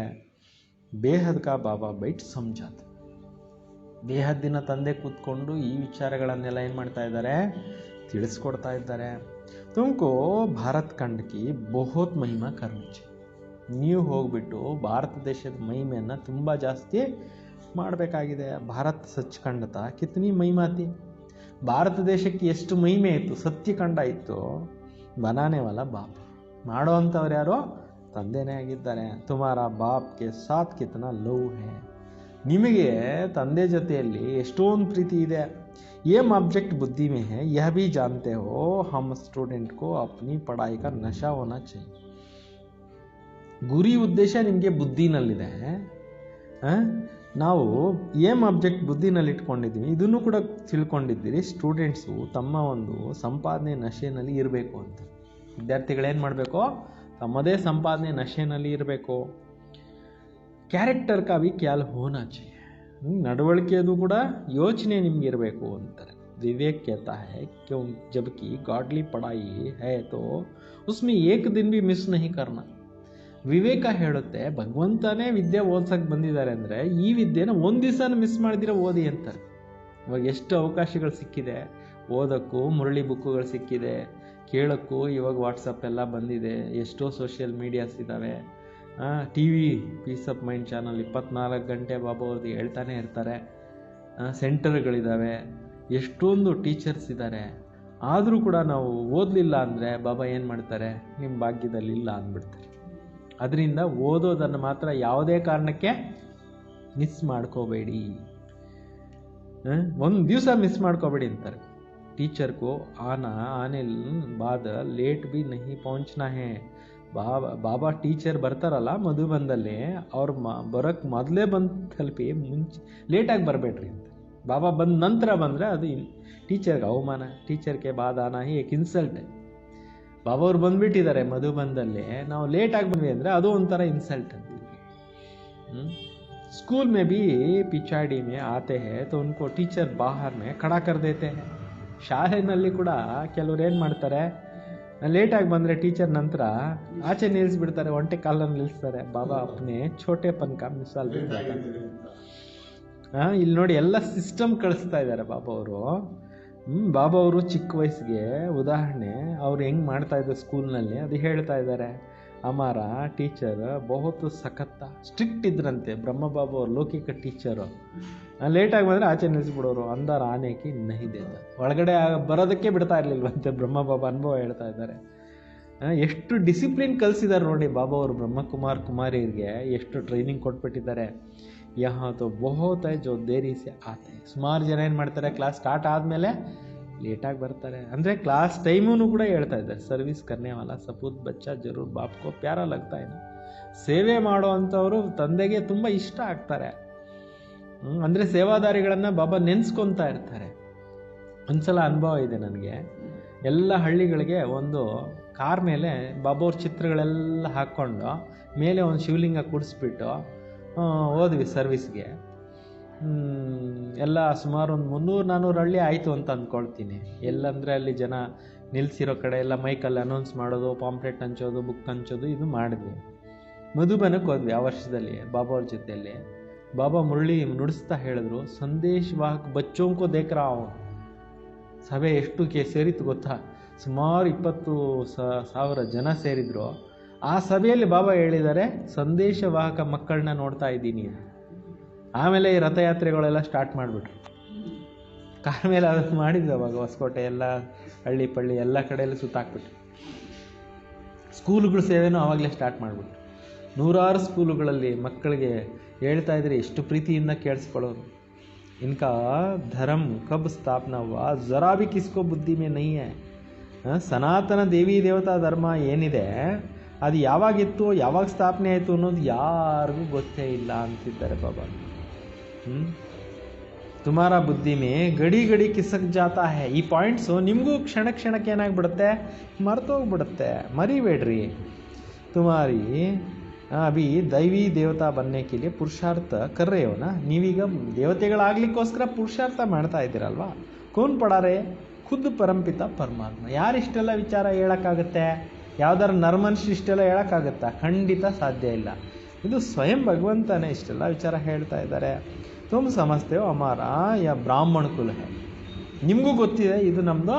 ಬೇಹದ್ ಕಾ ಬಾಬಾ ಬೈಟ್ ಸಮಜಾತ. ಬೇಹದ್ದಿನ ತಂದೆ ಕೂತ್ಕೊಂಡು ಈ ವಿಚಾರಗಳನ್ನೆಲ್ಲ ಏನು ಮಾಡ್ತಾ ಇದ್ದಾರೆ? ತಿಳಿಸ್ಕೊಡ್ತಾ ಇದ್ದಾರೆ. ತುಮಕೋ ಭಾರತ್ ಖಂಡಕ್ಕೆ ಬಹುತ್ ಮಹಿಮಾ ಕರ್ನಿಚೆ. ನೀವು ಹೋಗ್ಬಿಟ್ಟು ಭಾರತ ದೇಶದ ಮಹಿಮೆಯನ್ನು ತುಂಬ ಜಾಸ್ತಿ ಮಾಡಬೇಕಾಗಿದೆ. ಭಾರತ್ ಸಚ್ಖಂಡತ ಕಿತ್ನಿ ಮಹಿಮಾತಿ. ಭಾರತ ದೇಶಕ್ಕೆ ಎಷ್ಟು ಮಹಿಮೆ ಇತ್ತು, ಸತ್ಯಖಂಡ ಇತ್ತು. ಬನಾನೆ ವಾಲ ಬಾಪ್, ಮಾಡೋ ಅಂಥವ್ರು ಯಾರೋ? ತಂದೆನೇ ಆಗಿದ್ದಾರೆ. ತುಮಾರ ಬಾಪ್ಗೆ ಸಾಥ್ ಕಿತನಾ ಲವ್ ಹೇ. ನಿಮಗೆ ತಂದೆ ಜೊತೆಯಲ್ಲಿ ಎಷ್ಟೊಂದು ಪ್ರೀತಿ ಇದೆ. ಏಮ್ ಆಬ್ಜೆಕ್ಟ್ ಬುದ್ಧಿ ಮೇ ಹೇ ಯಹ ಭಿ ಜಾನ್ತೆ ಹೋ ಹಮ್ ಸ್ಟೂಡೆಂಟ್ ಕೋ ಅಪ್ನಿ ಪಢಾಯಿ ಕಾ ನಶಾ ಹೋನಾ ಚಾಹಿಯೆ. ಗುರಿ ಉದ್ದೇಶ ನಿಮಗೆ ಬುದ್ಧಿನಲ್ಲಿದೆ. ನಾವು ಏಮ್ ಆಬ್ಜೆಕ್ಟ್ ಬುದ್ಧಿನಲ್ಲಿ ಇಟ್ಕೊಂಡಿದ್ದೀವಿ, ಇದನ್ನು ಕೂಡ ತಿಳ್ಕೊಂಡಿದ್ದೀರಿ. ಸ್ಟೂಡೆಂಟ್ಸು ತಮ್ಮ ಒಂದು ಸಂಪಾದನೆ ನಶೆಯಲ್ಲಿ ಇರಬೇಕು ಅಂತ. ವಿದ್ಯಾರ್ಥಿಗಳೇನು ಮಾಡಬೇಕು? ತಮ್ಮದೇ ಸಂಪಾದನೆ ನಶೆನಲ್ಲಿ ಇರಬೇಕು. ಕ್ಯಾರೆಕ್ಟರ್ ಕಾ ಭಿ ಖ್ಯಾಲ್ ಹೋನಾ ಚಾಹಿಯೆ, ನಡವಳಿಕೆಯದು ಕೂಡ ಯೋಚನೆ ನಿಮ್ಗೆ ಇರಬೇಕು ಅಂತಾರೆ. ವಿವೇಕ್ कहता है क्यों जबकि गॉडली पढ़ाई है तो उसमें एक दिन भी ಮಿಸ್ नहीं करना. ವಿವೇಕ ಹೇಳುತ್ತೆ ಭಗವಂತನೇ ವಿದ್ಯೆ ಓದ್ಸಕ್ಕೆ ಬಂದಿದ್ದಾರೆ ಅಂದರೆ ಈ ವಿದ್ಯೆನ ಒಂದು ದಿವಸ ಮಿಸ್ ಮಾಡಿದಿರ ಓದಿ ಅಂತಾರೆ. ಇವಾಗ ಎಷ್ಟು ಅವಕಾಶಗಳು ಸಿಕ್ಕಿದೆ ಓದೋಕ್ಕೂ, ಮುರಳಿ ಬುಕ್ಕುಗಳು ಸಿಕ್ಕಿದೆ, ಕೇಳೋಕ್ಕೂ. ಇವಾಗ ವಾಟ್ಸಪ್ ಎಲ್ಲ ಬಂದಿದೆ, ಎಷ್ಟೋ ಸೋಷಿಯಲ್ ಮೀಡಿಯಾಸ್ ಇದ್ದಾವೆ. T V peace of mind channel 24 ಗಂಟೆ ಬಾಬಾ ಅವ್ರದ್ದು ಹೇಳ್ತಾನೆ ಇರ್ತಾರೆ. ಸೆಂಟರ್ಗಳಿದ್ದಾವೆ, ಎಷ್ಟೊಂದು ಟೀಚರ್ಸ್ ಇದ್ದಾರೆ. ಆದರೂ ಕೂಡ ನಾವು ಓದಲಿಲ್ಲ ಅಂದರೆ ಬಾಬಾ ಏನು ಮಾಡ್ತಾರೆ, ನಿಮ್ಮ ಭಾಗ್ಯದಲ್ಲಿ ಇಲ್ಲ ಅಂದ್ಬಿಡ್ತಾರೆ. ಅದರಿಂದ ಓದೋದನ್ನು ಮಾತ್ರ ಯಾವುದೇ ಕಾರಣಕ್ಕೆ ಮಿಸ್ ಮಾಡ್ಕೋಬೇಡಿ, ಒಂದು ದಿವಸ ಮಿಸ್ ಮಾಡ್ಕೋಬೇಡಿ ಅಂತಾರೆ. टीचर को आने बाद लेट भी नहीं पहुंचना है. ಬಾಬಾ ಟೀಚರ್ ಬರ್ತಾರಲ್ಲ ಮಧುಬಂದಲ್ಲಿ, ಅವ್ರು ಬರೋಕ್ಕೆ ಮೊದಲೇ ಬಂದು ತಲುಪಿ ಮುಂಚೆ ಲೇಟಾಗಿ ಬರಬೇಡ್ರಿ ಅಂತ. ಬಾಬಾ ಬಂದ ನಂತರ ಬಂದರೆ ಅದು ಟೀಚರ್ಗೆ ಅವಮಾನ. ಟೀಚರ್ಗೆ ಬಾದ ಆನಾ ಹಿ ಏಕ್ ಇನ್ಸಲ್ಟ್. ಬಾಬಾ ಅವ್ರು ಬಂದುಬಿಟ್ಟಿದ್ದಾರೆ ಮಧುಬಂದಲ್ಲಿ, ನಾವು ಲೇಟಾಗಿ ಬಂದ್ವಿ ಅಂದರೆ ಅದು ಒಂಥರ ಇನ್ಸಲ್ಟ್ ಅಂತೀವಿ. स्कूल में भी पिछाड़ी में आते हैं तो उनको टीचर बाहर में खड़ा कर देते हैं. ಶಾಲೆಯಲ್ಲಿ ಕೂಡ ಕೆಲವ್ರು ಏನು ಮಾಡ್ತಾರೆ, ಲೇಟಾಗಿ ಬಂದರೆ ಟೀಚರ್ ನಂತರ ಆಚೆ ನಿಲ್ಲಿಸ್ಬಿಡ್ತಾರೆ, ಒಂಟೆ ಕಾಲನ್ನು ನಿಲ್ಲಿಸ್ತಾರೆ. ಬಾಬಾ ಅಪ್ನೆ ಛೋಟೆ ಪನ್ಕ ಮಿಸಾಲ್ ಬಿಡ್ತಾರೆ. ಇಲ್ಲಿ ನೋಡಿ ಎಲ್ಲ ಸಿಸ್ಟಮ್ ಕಳಿಸ್ತಾ ಇದ್ದಾರೆ ಬಾಬಾ ಅವರು. ಬಾಬಾ ಅವರು ಚಿಕ್ಕ ವಯಸ್ಸಿಗೆ ಉದಾಹರಣೆ ಅವ್ರು ಹೆಂಗೆ ಮಾಡ್ತಾಯಿದ್ರು ಸ್ಕೂಲ್ನಲ್ಲಿ ಅದು ಹೇಳ್ತಾ ಇದ್ದಾರೆ. ಹಮಾರ ಟೀಚರ್ ಬಹುತ್ ಸಖತ್ತ ಸ್ಟ್ರಿಕ್ಟ್ ಇದ್ರಂತೆ ಬ್ರಹ್ಮಬಾಬು ಅವ್ರು, ಲೌಕಿಕ ಟೀಚರು. ಲೇಟಾಗಿ ಬಂದರೆ ಆಚೆ ನಿಲ್ಲಿಸ್ಬಿಡೋರು, ಅಂದರ್ ಆನೆಕಿ ನಹಿದೆ, ಒಳಗಡೆ ಬರೋದಕ್ಕೆ ಬಿಡ್ತಾ ಇರಲಿಲ್ವಂತೆ ಬ್ರಹ್ಮಬಾಬಾ. ಅನುಭವ ಹೇಳ್ತಾ ಇದ್ದಾರೆ. ಎಷ್ಟು ಡಿಸಿಪ್ಲಿನ್ ಕಲಿಸಿದ್ದಾರೆ ನೋಡಿ ಬಾಬಾ ಅವರು. ಬ್ರಹ್ಮಕುಮಾರ್ ಕುಮಾರಿಯರಿಗೆ ಎಷ್ಟು ಟ್ರೈನಿಂಗ್ ಕೊಟ್ಬಿಟ್ಟಿದ್ದಾರೆ. ಯಹಾ ತೋ ಬಹುತ್ ಹೈ ಜೋ ದೇರಿ ಸೆ ಆತೆ. ಸುಮಾರು ಜನ ಏನು ಮಾಡ್ತಾರೆ, ಕ್ಲಾಸ್ ಸ್ಟಾರ್ಟ್ ಆದಮೇಲೆ ಲೇಟಾಗಿ ಬರ್ತಾರೆ. ಅಂದರೆ ಕ್ಲಾಸ್ ಟೈಮೂ ಕೂಡ ಹೇಳ್ತಾ ಇದ್ದಾರೆ, ಸರ್ವಿಸ್ ಕರ್ನೆ ವಾಲ ಸಪೂತ್ ಬಚ್ಚಾ ಜರೂರ್ ಬಾಪ್ಕೋ ಪ್ಯಾರ ಲಗ್ತಾ ಇದೆ. ಸೇವೆ ಮಾಡೋ ಅಂಥವರು ತಂದೆಗೆ ತುಂಬ ಇಷ್ಟ ಆಗ್ತಾರೆ. ಅಂದರೆ ಸೇವಾದಾರಿಗಳನ್ನು ಬಾಬಾ ನೆನೆಸ್ಕೊತಾ ಇರ್ತಾರೆ. ಒಂದ್ಸಲ ಅನುಭವ ಇದೆ ನನಗೆ. ಎಲ್ಲ ಹಳ್ಳಿಗಳಿಗೆ ಒಂದು ಕಾರ್ ಮೇಲೆ ಬಾಬಾ ಅವ್ರ ಚಿತ್ರಗಳೆಲ್ಲ ಹಾಕ್ಕೊಂಡು ಮೇಲೆ ಒಂದು ಶಿವಲಿಂಗ ಕೂಡಿಸ್ಬಿಟ್ಟು ಹೋದ್ವಿ ಸರ್ವಿಸ್ಗೆ. ಎಲ್ಲ ಸುಮಾರು ಒಂದು 300-400 ಹಳ್ಳಿ ಆಯಿತು ಅಂತ ಅಂದ್ಕೊಳ್ತೀನಿ. ಎಲ್ಲಂದರೆ ಅಲ್ಲಿ ಜನ ನಿಲ್ಲಿಸಿರೋ ಕಡೆ ಎಲ್ಲ ಮೈಕಲ್ಲಿ ಅನೌನ್ಸ್ ಮಾಡೋದು, ಪಾಂಪ್ಲೆಟ್ ಹಂಚೋದು, ಬುಕ್ ಹಂಚೋದು ಇದು ಮಾಡಿದ್ವಿ. ಮಧುಬನಕ್ಕೆ ಹೋದ್ವಿ ಆ ವರ್ಷದಲ್ಲಿ ಬಾಬಾ ಅವ್ರ ಜೊತೆಯಲ್ಲಿ. ಬಾಬಾ ಮುರಳಿ ನುಡಿಸ್ತಾ ಹೇಳಿದ್ರು, ಸಂದೇಶ್ ವಾಹಕ್ ಬಚ್ಚೋಂಕೋ ದೇಖ್ರಾವ್. ಸಭೆ ಎಷ್ಟು ಸೇರಿತ್ತು ಗೊತ್ತಾ, ಸುಮಾರು 20,000 ಜನ ಸೇರಿದ್ರು. ಆ ಸಭೆಯಲ್ಲಿ ಬಾಬಾ ಹೇಳಿದ್ದಾರೆ, ಸಂದೇಶವಾಹಕ ಮಕ್ಕಳನ್ನ ನೋಡ್ತಾ ಇದ್ದೀನಿ. ಆಮೇಲೆ ಈ ರಥಯಾತ್ರೆಗಳೆಲ್ಲ ಸ್ಟಾರ್ಟ್ ಮಾಡಿಬಿಟ್ರು. ಕಾರ್ ಮೇಲೆ ಅದು ಮಾಡಿದ್ರು ಅವಾಗ ಹೊಸಕೋಟೆ ಎಲ್ಲ ಹಳ್ಳಿ ಪಳ್ಳಿ ಎಲ್ಲ ಕಡೆಯಲ್ಲಿ ಸುತ್ತಾಕ್ಬಿಟ್ರು. ಸ್ಕೂಲುಗಳ ಸೇವೆನೂ ಆವಾಗಲೇ ಸ್ಟಾರ್ಟ್ ಮಾಡಿಬಿಟ್ರು. 100 ಸ್ಕೂಲುಗಳಲ್ಲಿ ಮಕ್ಕಳಿಗೆ ಹೇಳ್ತಾ ಇದ್ರೆ ಎಷ್ಟು ಪ್ರೀತಿಯಿಂದ ಕೇಳಿಸ್ಕೊಳ್ಳೋರು. ಇನ್ಕಾ ಧರ್ಮ ಕಬ್ ಸ್ಥಾಪನಾ ಹುವಾ ಜರಾ ಭಿ ಕಿಸ್ಕೋ ಬುದ್ಧಿ ಮೇ ನಹೀ ಹೈ. ಸನಾತನ ದೇವಿ ದೇವತಾ ಧರ್ಮ ಏನಿದೆ ಅದು ಯಾವಾಗಿತ್ತು, ಯಾವಾಗ ಸ್ಥಾಪನೆ ಆಯಿತು ಅನ್ನೋದು ಯಾರಿಗೂ ಗೊತ್ತೇ ಇಲ್ಲ ಅಂತಿದ್ದಾರೆ ಬಾಬಾ. ತುಮಾರ ಬುದ್ಧಿ ಮೇ ಗಡಿ ಗಡಿ ಕಿಸಕ್ ಜಾತಾ ಹೈ. ಈ ಪಾಯಿಂಟ್ಸು ನಿಮಗೂ ಕ್ಷಣಕ್ಕೆ ಏನಾಗ್ಬಿಡುತ್ತೆ, ಮರ್ತೋಗ್ಬಿಡುತ್ತೆ. ಮರಿಬೇಡ್ರಿ. ತುಮಾರಿ ಅಭಿ ದೈವಿ ದೇವತಾ ಬನ್ನೆ ಕೆ ಲಿಯೆ ಪುರುಷಾರ್ಥ ಕರ್ರೇವನ. ನೀವೀಗ ದೇವತೆಗಳಾಗ್ಲಿಕ್ಕೋಸ್ಕರ ಪುರುಷಾರ್ಥ ಮಾಡ್ತಾ ಇದ್ದೀರಲ್ವಾ. ಕೋನ್ ಪಡಾರೆ ಖುದ್ ಪರಂಪಿತ ಪರಮಾತ್ಮ. ಯಾರಿಷ್ಟೆಲ್ಲ ವಿಚಾರ ಹೇಳೋಕ್ಕಾಗುತ್ತೆ? ಯಾವ್ದಾರು ನರ್ಮನುಷ್ಯ ಇಷ್ಟೆಲ್ಲ ಹೇಳೋಕ್ಕಾಗುತ್ತಾ? ಖಂಡಿತ ಸಾಧ್ಯ ಇಲ್ಲ. ಇದು ಸ್ವಯಂ ಭಗವಂತನೇ ಇಷ್ಟೆಲ್ಲ ವಿಚಾರ ಹೇಳ್ತಾ ಇದ್ದಾರೆ. ತುಮ್ ಸಮಜ್ತೇವೋ ಹಮಾರ ಯಾ ಬ್ರಾಹ್ಮಣ ಕುಲ ಹೈ. ನಿಮಗೂ ಗೊತ್ತಿದೆ ಇದು ನಮ್ಮದು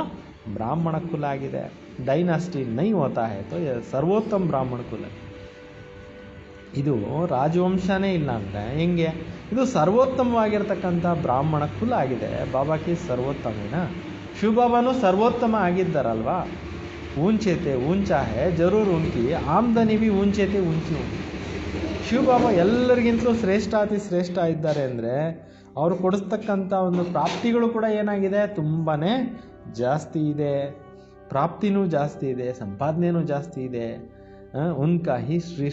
ಬ್ರಾಹ್ಮಣ ಕುಲ ಆಗಿದೆ. ಡೈನಾಸ್ಟಿ ನೈ ಹೋತಾ ಹೈ ತೋ ಸರ್ವೋತ್ತಮ ಬ್ರಾಹ್ಮಣ ಕುಲ. ಇದು ರಾಜವಂಶನೇ ಇಲ್ಲ ಅಂದರೆ ಹೆಂಗೆ? ಇದು ಸರ್ವೋತ್ತಮವಾಗಿರ್ತಕ್ಕಂಥ ಬ್ರಾಹ್ಮಣ ಕುಲ ಆಗಿದೆ. ಬಾಬಾಕಿ ಸರ್ವೋತ್ತಮೇನ. ಶಿವಬಾಬಾನು ಸರ್ವೋತ್ತಮ ಆಗಿದ್ದಾರಲ್ವಾ. ಊಂಚೆ ಥೆ ಊಂಚಾ ಹೈ ಜರೂರ್ ಉನ್ಕಿ ಆಮ್ದನಿ ಭಿ ಊಂಚೆ ಥೆ ಊಂಚಿ ಹೋಗಿ. ಶಿವಬಾಬಾ ಎಲ್ಲರಿಗಿಂತಲೂ ಶ್ರೇಷ್ಠ ಇದ್ದಾರೆ ಅಂದರೆ ಅವರು ಕೊಡಿಸ್ತಕ್ಕಂಥ ಒಂದು ಪ್ರಾಪ್ತಿಗಳು ಕೂಡ ಏನಾಗಿದೆ, ತುಂಬಾ ಜಾಸ್ತಿ ಇದೆ. ಪ್ರಾಪ್ತಿನೂ ಜಾಸ್ತಿ ಇದೆ, ಸಂಪಾದನೆಯೂ ಜಾಸ್ತಿ ಇದೆ. ಉನ್ಕಾ ಹಿ ಶ್ರೀ.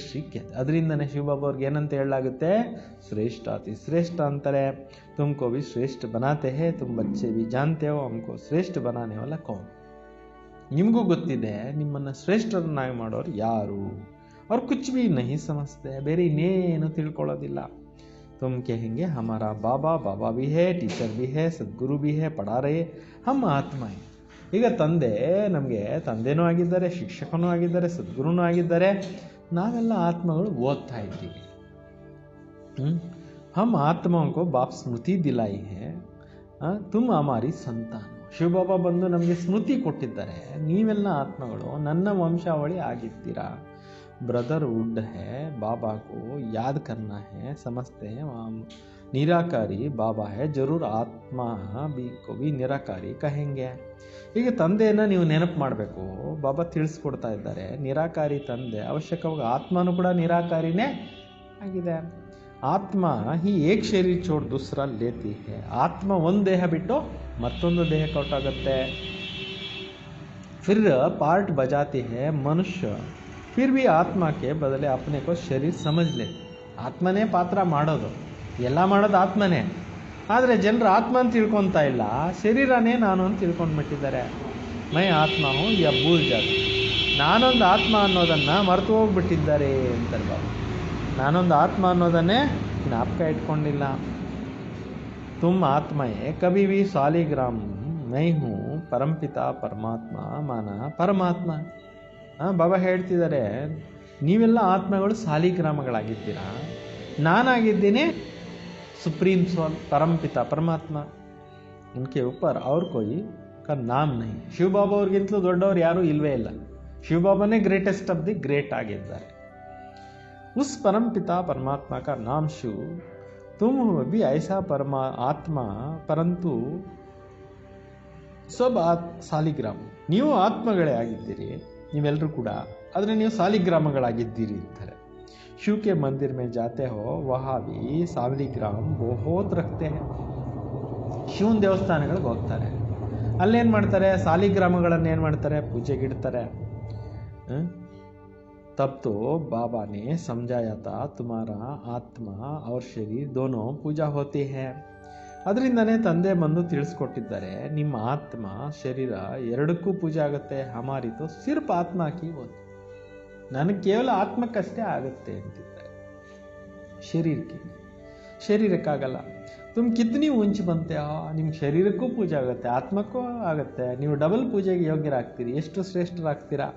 ಅದರಿಂದನೇ ಶಿವಬಾಬಾ ಅವ್ರಿಗೆ ಏನಂತ ಹೇಳಲಾಗುತ್ತೆ, ಶ್ರೇಷ್ಠ ಅಂತಾರೆ. ತುಮಕೋ ಭಿ ಶ್ರೇಷ್ಠ ಬನಾತೆ ಹೇ, ತುಮ್ ಬಚ್ಚೆ ಭಿ ಜಾನ್ತೆ ಹೋ ಹಮ್ಕೋ ಶ್ರೇಷ್ಠ ಬನಾನೆ ವಾಲಾ ಕೌನ್. ನಿಮಗೂ ಗೊತ್ತಿದೆ ನಿಮ್ಮನ್ನು ಶ್ರೇಷ್ಠರನ್ನಾಗಿ ಮಾಡೋರು ಯಾರು. ಅವ್ರು ಕುಚ್ ಭಿ ನಹಿ ಸಮಜ್ತೆ, ಬೇರೆ ಇನ್ನೇನು ತಿಳ್ಕೊಳ್ಳೋದಿಲ್ಲ. ತುಮ್ ಕहेಂಗೆ ಹಮಾರಾ ಬಾಬಾ ಬಾಬಾ ಭಿ ಹೇ, ಟೀಚರ್ ಭಿ ಹೇ, ಸದ್ಗುರು ಭಿ ಹೇ, ಪಢಾ ರಹೆ ಹಮ್ ಆತ್ಮ ಹೈ. ಈಗ ನಮಗೆ ತಂದೆನೂ ಆಗಿದ್ದಾರೆ, ಶಿಕ್ಷಕನೂ ಆಗಿದ್ದಾರೆ, ಸದ್ಗುರುನೂ ಆಗಿದ್ದಾರೆ. ನಾವೆಲ್ಲ ಆತ್ಮಗಳು ಓದ್ತಾ ಇದ್ದೀವಿ. ಹಮ್ ಆತ್ಮಕೋ ಬಾಪ್ ಸ್ಮೃತಿ ದಿಲಾಯಿ ಹೇ, ತುಮ್ ಹಮಾರಿ ಸಂತಾನ. ಶಿವಬಾಬಾ ಬಂದು ನಮಗೆ ಸ್ಮೃತಿ ಕೊಟ್ಟಿದ್ದಾರೆ, ನೀವೆಲ್ಲ ಆತ್ಮಗಳು ನನ್ನ ವಂಶಾವಳಿ ಆಗಿದ್ದೀರಾ. ब्रदरहुड है, बाबा को याद करना है, समझते हैं निराकारी बाबा है, जरूर आत्मा भी को भी निराकारी कहेंगे. ಈಗ ತಂದೆಯನ್ನು ನೀವು ನೆನಪು ಮಾಡಬೇಕು. ಬಾಬಾ ತಿಳಿಸ್ಕೊಡ್ತಾ ಇದ್ದಾರೆ, ನಿರಾಕಾರಿ ತಂದೆ ಅವಶ್ಯಕವಾಗಿ ಆತ್ಮನೂ ಕೂಡ ನಿರಾಕಾರಿನೇ ಆಗಿದೆ. ಆತ್ಮ ಈ ಏಕ್ ಶರೀರ ಚೋಡ್ ದೂಸರಾ ಲೇತಿ ಹೇ. ಆತ್ಮ ಒಂದು ದೇಹ ಬಿಟ್ಟು ಮತ್ತೊಂದು ದೇಹ ಕೊಟ್ಟಾಗತ್ತೆ. ಫಿರ್ ಪಾರ್ಟ್ ಬಜಾತಿ ಹೇ ಮನುಷ್ಯ, फिर भी आत्मा के बदले अपने को शरीर समझ ले. ಆತ್ಮನೇ ಪಾತ್ರ ಮಾಡೋದು, ಎಲ್ಲ ಮಾಡೋದು ಆತ್ಮನೇ. ಆದರೆ ಜನರು ಆತ್ಮ ಅಂತ ತಿಳ್ಕೊತಾ ಇಲ್ಲ, ಶರೀರನೇ ನಾನು ಅಂತ ತಿಳ್ಕೊಂಡ್ಬಿಟ್ಟಿದ್ದಾರೆ. ಮೈ ಆತ್ಮ ಹೂ ಯಾ ಭೂಲ್ ಜಾತಿ, ನಾನೊಂದು ಆತ್ಮ ಅನ್ನೋದನ್ನು ಮರೆತು ಹೋಗ್ಬಿಟ್ಟಿದ್ದಾರೆ ಅಂತಾರೆ ಬಾಬಾ. ನಾನೊಂದು ಆತ್ಮ ಅನ್ನೋದನ್ನೇ ಜ್ಞಾಪಕ ಇಟ್ಕೊಂಡಿಲ್ಲ. ತುಮ್ ಆತ್ಮಯೇ ಕಭಿ ಭಿ ಸಾಲಿಗ್ರಾಮ್ ಮೈ ಹೂ, ಪರಂಪಿತ ಪರಮಾತ್ಮ ಮಾನ ಪರಮಾತ್ಮ. ಬಾಬಾ ಹೇಳ್ತಿದ್ದಾರೆ, ನೀವೆಲ್ಲ ಆತ್ಮಗಳು ಸಾಲಿಗ್ರಾಮಗಳಾಗಿದ್ದೀರಾ, ನಾನಾಗಿದ್ದೀನಿ ಸುಪ್ರೀಂ ಸೋಲ್, ಪರಂಪಿತ ಪರಮಾತ್ಮ. ಉನ್ಕೆ ऊपर और कोई का नाम नहीं. ಶಿವಬಾಬಾ ಅವ್ರಿಗಿಂತಲೂ ದೊಡ್ಡವ್ರು ಯಾರೂ ಇಲ್ವೇ ಇಲ್ಲ. ಶಿವಬಾಬಾನೇ ಗ್ರೇಟೆಸ್ಟ್ ಆಫ್ ದಿ ಗ್ರೇಟ್ ಆಗಿದ್ದಾರೆ. उस परमपिता परमात्मा का नाम शिव. तुम भी ऐसा ಆತ್ಮ, ಪರಂತು ಸಬ್ ಸಾಲಿಗ್ರಾಮ. ನೀವು ಆತ್ಮಗಳೇ ಆಗಿದ್ದೀರಿ, ನೀವೆಲ್ಲರೂ ಕೂಡ, ಆದರೆ ನೀವು ಸಾಲಿಗ್ರಾಮಗಳಾಗಿದ್ದೀರಿ ಅಂತಾರೆ. ಶಿವ್ ಕೆ ಮಂದಿರ್ ಮೇ ಜಾತೆ ಹೋ, ವಹಾ ಭಿ ಸಾಲಿಗ್ರಾಮ್ ಬಹುತ್ ರಖ್ತೆ ಹೈ. ಶಿವನ ದೇವಸ್ಥಾನಗಳಿಗೆ ಹೋಗ್ತಾರೆ, ಅಲ್ಲೇನು ಮಾಡ್ತಾರೆ, ಸಾಲಿಗ್ರಾಮಗಳನ್ನು ಏನು ಮಾಡ್ತಾರೆ, ಪೂಜೆಗಿಡ್ತಾರೆ. ತಬ್ ತೋ ಬಾಬಾ ನೇ ಸಮझाया था तुम्हारा ಆತ್ಮ और ಶರೀರ दोनों पूजा होती है. ಅದರಿಂದನೇ ತಂದೆ ಬಂದು ತಿಳಿಸ್ಕೊಟ್ಟಿದ್ದಾರೆ, ನಿಮ್ಮ ಆತ್ಮ ಶರೀರ ಎರಡಕ್ಕೂ ಪೂಜೆ ಆಗುತ್ತೆ. ಹಮಾರಿತು ಸಿರ್ಫ್ ಆತ್ಮ ಕಿ ಹೋತು, ನನಗೆ ಕೇವಲ ಆತ್ಮಕ್ಕಷ್ಟೇ ಆಗುತ್ತೆ ಅಂತಿದ್ದಾರೆ, ಶರೀರಕ್ಕಾಗಲ್ಲ. ತುಮ್ ಕಿತ್ನಿ ಉಂಚ್ ಬಂತೆ, ನಿಮ್ಮ ಶರೀರಕ್ಕೂ ಪೂಜೆ ಆಗುತ್ತೆ, ಆತ್ಮಕ್ಕೂ ಆಗುತ್ತೆ. ನೀವು ಡಬಲ್ ಪೂಜೆಗೆ ಯೋಗ್ಯರಾಗ್ತೀರಿ, ಎಷ್ಟು ಶ್ರೇಷ್ಠರಾಗ್ತೀರಾ.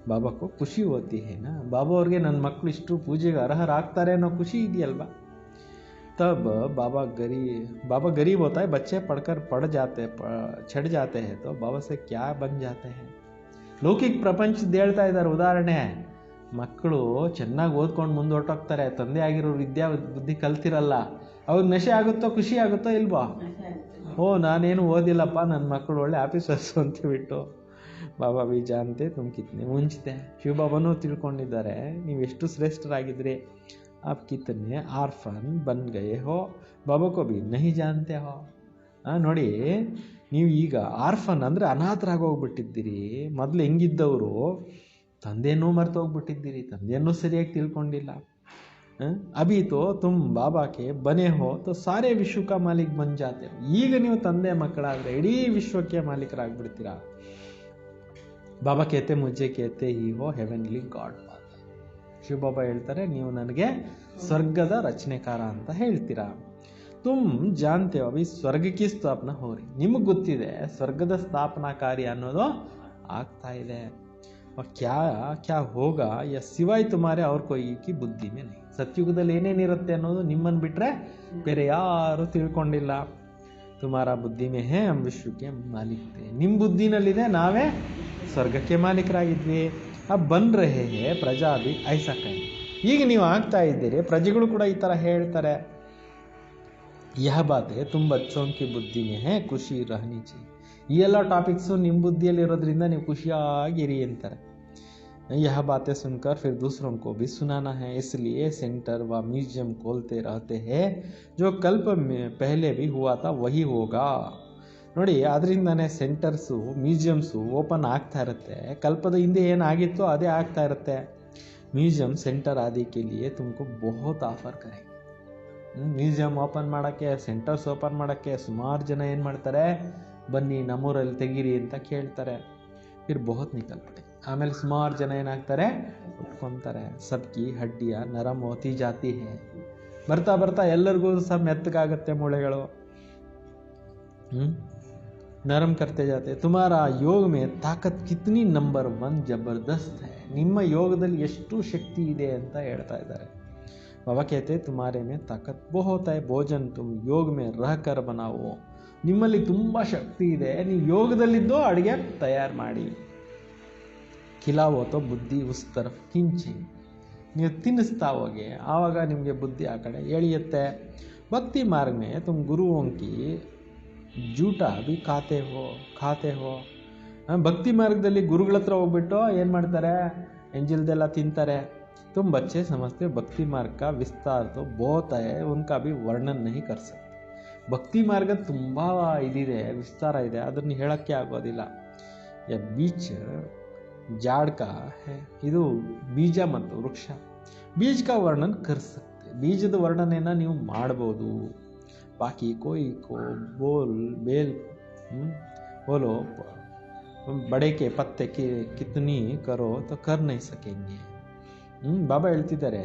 ಬಾಬಾಕ್ಕೂ ಖುಷಿ ಹೋತಿ ಹೇನಾ, ಬಾಬಾ ಅವ್ರಿಗೆ ನನ್ನ ಮಕ್ಕಳು ಇಷ್ಟು ಪೂಜೆಗೆ ಅರ್ಹರಾಗ್ತಾರೆ ಅನ್ನೋ ಖುಷಿ ಇದೆಯಲ್ವಾ. तब बाबा गरीब होता है, बच्चे पढ़कर छड़ जाते हैं तो बाबा से क्या बन जाते हैं. ಲೌಕಿಕ ಪ್ರಪಂಚದ ಹೇಳ್ತಾ ಇದ್ದಾರೆ ಉದಾಹರಣೆ. ಮಕ್ಕಳು ಚೆನ್ನಾಗಿ ಓದ್ಕೊಂಡು ಮುಂದೆ ಹೊರಟೋಗ್ತಾರೆ, ತಂದೆ ಆಗಿರೋರು ವಿದ್ಯಾ ಬುದ್ಧಿ ಕಲ್ತಿರಲ್ಲ, ಅವ್ರಿಗೆ ನಶೆ ಆಗುತ್ತೋ ಖುಷಿ ಆಗುತ್ತೋ ಇಲ್ವಾ. ನಾನೇನು ಓದಿಲ್ಲಪ್ಪ, ನನ್ನ ಮಕ್ಕಳು ಒಳ್ಳೆ ಆಫೀಸರ್ಸ್ ಅಂತ ಬಿಟ್ಟು ಬಾಬಾ ಬಿ ಜಾನ್ತೆ ತುಮ್ ಕಿತ್ನೆ ಮುಂಚಿತೆ. ಶಿವಬಾಬಾನೂ ತಿಳ್ಕೊಂಡಿದ್ದಾರೆ, ನೀವು ಎಷ್ಟು ಶ್ರೇಷ್ಠರಾಗಿದ್ರಿ. आप कितने आर्फन बन गए हो, बाबा को भी नहीं जानते हो. ನೋಡಿ, ನೀವು ಈಗ ಆರ್ಫನ್ ಅಂದರೆ ಅನಾಥರಾಗಿ ಹೋಗ್ಬಿಟ್ಟಿದ್ದೀರಿ. ಮೊದಲು ಹೆಂಗಿದ್ದವರು, ತಂದೆಯನ್ನೂ ಮರೆತು ಹೋಗ್ಬಿಟ್ಟಿದ್ದೀರಿ, ತಂದೆಯನ್ನೂ ಸರಿಯಾಗಿ ತಿಳ್ಕೊಂಡಿಲ್ಲ. ಅಭಿ ತೋ ತುಮ್ ಬಾಬಾಕ್ಕೆ ಬನೆ ಹೋ ತೋ ಸಾರೇ ವಿಶ್ವಕ ಮಾಲೀಕ್ ಬನ್ ಜಾತೆ. ಈಗ ನೀವು ತಂದೆ ಮಕ್ಕಳಾದರೆ ಇಡೀ ವಿಶ್ವಕ್ಕೆ ಮಾಲೀಕರಾಗ್ಬಿಡ್ತೀರಾ. ಬಾಬಾ ಕೇತೆ ಮುಜ್ಜೆ ಕೇತೆ ಹಿ ಹೋ ಹೆವೆನ್ಲಿ ಗಾಡ್. ಶಿವಬಾಬಾ ಹೇಳ್ತಾರೆ, ನೀವು ನನಗೆ ಸ್ವರ್ಗದ ರಚನೆಕಾರ ಅಂತ ಹೇಳ್ತೀರಾ. ತುಮ್ ಜಾನ್ತೆ ಹೋ ಅಭಿ ಸ್ವರ್ಗಕ್ಕೆ ಸ್ಥಾಪನಾ ಹೋರಿ. ನಿಮಗೆ ಗೊತ್ತಿದೆ ಸ್ವರ್ಗದ ಸ್ಥಾಪನಾ ಕಾರ್ಯ ಅನ್ನೋದು ಆಗ್ತಾ ಇದೆ. ಕ್ಯಾ ಕ್ಯಾ ಹೋಗ ಯಾ ಸಿವಾಯ್ ತುಮಾರೆ ಅವ್ರ ಕೊಯ್ಯಕ್ಕೆ ಬುದ್ಧಿ ಮೇಲೆ. ಸತ್ಯುಗದಲ್ಲಿ ಏನೇನಿರುತ್ತೆ ಅನ್ನೋದು ನಿಮ್ಮನ್ನು ಬಿಟ್ಟರೆ ಬೇರೆ ಯಾರು ತಿಳ್ಕೊಂಡಿಲ್ಲ. ತುಮಾರ ಬುದ್ಧಿ ಮೇ ಹೇ ಹಮ್ ವಿಶ್ವಕ್ಕೆ ಮಾಲೀಕ್. ನಿಮ್ಮ ಬುದ್ಧಿನಲ್ಲಿದೆ, ನಾವೇ ಸ್ವರ್ಗಕ್ಕೆ ಮಾಲೀಕರಾಗಿದ್ವಿ. ಬನ್ ರಹೆ ಹೇ ಪ್ರಜಾ ಭಿ ಐಸಾ ಕೈ. ಈಗ ನೀವು ಆಗ್ತಾ ಇದ್ದೀರಿ, ಪ್ರಜೆಗಳು ಕೂಡ ಈ ಥರ ಹೇಳ್ತಾರೆ. ಯಹ ಬಾತೆ ತುಂಬ ಬಚ್ಚೋಂ ಕಿ ಬುದ್ಧಿ ಮೇ ಹೇ ಖುಷಿ ರಹನಿ ಚಾಹಿಯೆ. ಈ ಎಲ್ಲ ಟಾಪಿಕ್ಸು ನಿಮ್ಮ ಬುದ್ಧಿಯಲ್ಲಿರೋದ್ರಿಂದ ನೀವು ಖುಷಿಯಾಗಿರಿ ಅಂತಾರೆ. यह बातें सुनकर फिर दूसरों को भी सुनाना है, इसलिए सेंटर व म्यूजियम खोलते रहते हैं. जो कल्प में पहले भी हुआ था वही होगा. ನೋಡಿ, ಅದರಿಂದನೇ ಸೆಂಟರ್ಸು ಮ್ಯೂಸಿಯಮ್ಸು ಓಪನ್ ಆಗ್ತಾ ಇರುತ್ತೆ. ಕಲ್ಪದ ಹಿಂದೆ ಏನಾಗಿತ್ತೋ ಅದೇ ಆಗ್ತಾ ಇರುತ್ತೆ. ಮ್ಯೂಸಿಯಂ ಸೆಂಟರ್ ಆದಿಕೆ ಲಿಯೇ ತುಮಕು ಬಹುತ್ ಆಫರ್ ಕರೆ. ಮ್ಯೂಸಿಯಂ ಓಪನ್ ಮಾಡೋಕ್ಕೆ, ಸೆಂಟರ್ಸ್ ಓಪನ್ ಮಾಡೋಕ್ಕೆ ಸುಮಾರು ಜನ ಏನು ಮಾಡ್ತಾರೆ, ಬನ್ನಿ ನಮ್ಮೂರಲ್ಲಿ ತೆಗೀರಿ ಅಂತ ಕೇಳ್ತಾರೆ. ಫಿರ್ ಬಹುತ್ ನಿಕಲ್ ಪಡೆ. ಆಮೇಲೆ ಸುಮಾರು ಜನ ಏನಾಗ್ತಾರೆ, ಉಟ್ಕೊತಾರೆ. ಸಬ್ಕಿ ಹಡ್ಡಿಯ ನರಮ್ ಹೋತಿ ಜಾತಿ ಹೇ. ಬರ್ತಾ ಬರ್ತಾ ಎಲ್ಲರಿಗೂ ಸಹ ಮೆತ್ತಗಾಗತ್ತೆ ಮೂಳೆಗಳು. ನರಮ್ ಕರ್ತೆ ಜಾತೆ. ತುಮಾರಾ ಯೋಗ ಮೇ ತಾಕತ್ ಕಿತ್ನಿ ನಂಬರ್ 1 ಜಬರ್ದಸ್ತ್ ಹೈ. ನಿಮ್ಮ ಯೋಗದಲ್ಲಿ ಎಷ್ಟು ಶಕ್ತಿ ಇದೆ ಅಂತ ಹೇಳ್ತಾ ಇದ್ದಾರೆ. ಬಾಬಾ कहते तुम्हारे में ताकत बहुत है, भोजन तुम योग में रहकर बनाओ. ನಿಮ್ಮಲ್ಲಿ ತುಂಬ ಶಕ್ತಿ ಇದೆ, ನೀವು ಯೋಗದಲ್ಲಿದ್ದೋ ಅಡುಗೆ ತಯಾರು ಮಾಡಿ. ಖಿಲಾವೋ ತೋ ಬುದ್ಧಿ ಉಸ್ ತರಫ್ ಕಿಂಚಿ. ನೀವು ತಿನ್ನಿಸ್ತಾ ಹೋಗಿ, ಆವಾಗ ನಿಮಗೆ ಬುದ್ಧಿ ಆ ಕಡೆ ಎಳೆಯುತ್ತೆ. ಭಕ್ತಿ ಮಾರ್ಗ ಮೇ ತುಮ್ ಗುರುओं की ಜೂಟಾ ಭಿ ಖಾತೆ ಹೋ. ಭಕ್ತಿ ಮಾರ್ಗದಲ್ಲಿ ಗುರುಗಳ ಹತ್ರ ಹೋಗ್ಬಿಟ್ಟು ಏನು ಮಾಡ್ತಾರೆ, ಎಂಜಿಲ್ದೆಲ್ಲ ತಿಂತಾರೆ. तुम बच्चे समझते हो भक्ति मार्ग का विस्तार तो बहुत है, उनका भी वर्णन नहीं कर सकते. ಭಕ್ತಿ ಮಾರ್ಗ ತುಂಬ ಇದಿದೆ, ವಿಸ್ತಾರ ಇದೆ, ಅದನ್ನು ಹೇಳೋಕ್ಕೆ ಆಗೋದಿಲ್ಲ. ಬೀಜ ಜಾಡ್ಕ ಇದು ಬೀಜ ಮತ್ತು ವೃಕ್ಷ. ಬೀಜ ಕಾ ವರ್ಣನ್ ಕರ್ ಸಕ್ತೆ. ಬೀಜದ ವರ್ಣನೆಯನ್ನು ನೀವು ಮಾಡ್ಬೋದು. ಬಾಕಿ ಕೋಯಿ ಕೋ ಬೇಲ್ ಬೋಲೋ ಬಡೆ ಕೆ ಪತ್ತೆ ಕಿತ್ನಿ ಕರೋ ತೋ ಕರ್ ನೈ ಸಕೆಂಗೆ. ಬಾಬಾ ಹೇಳ್ತಿದ್ದಾರೆ,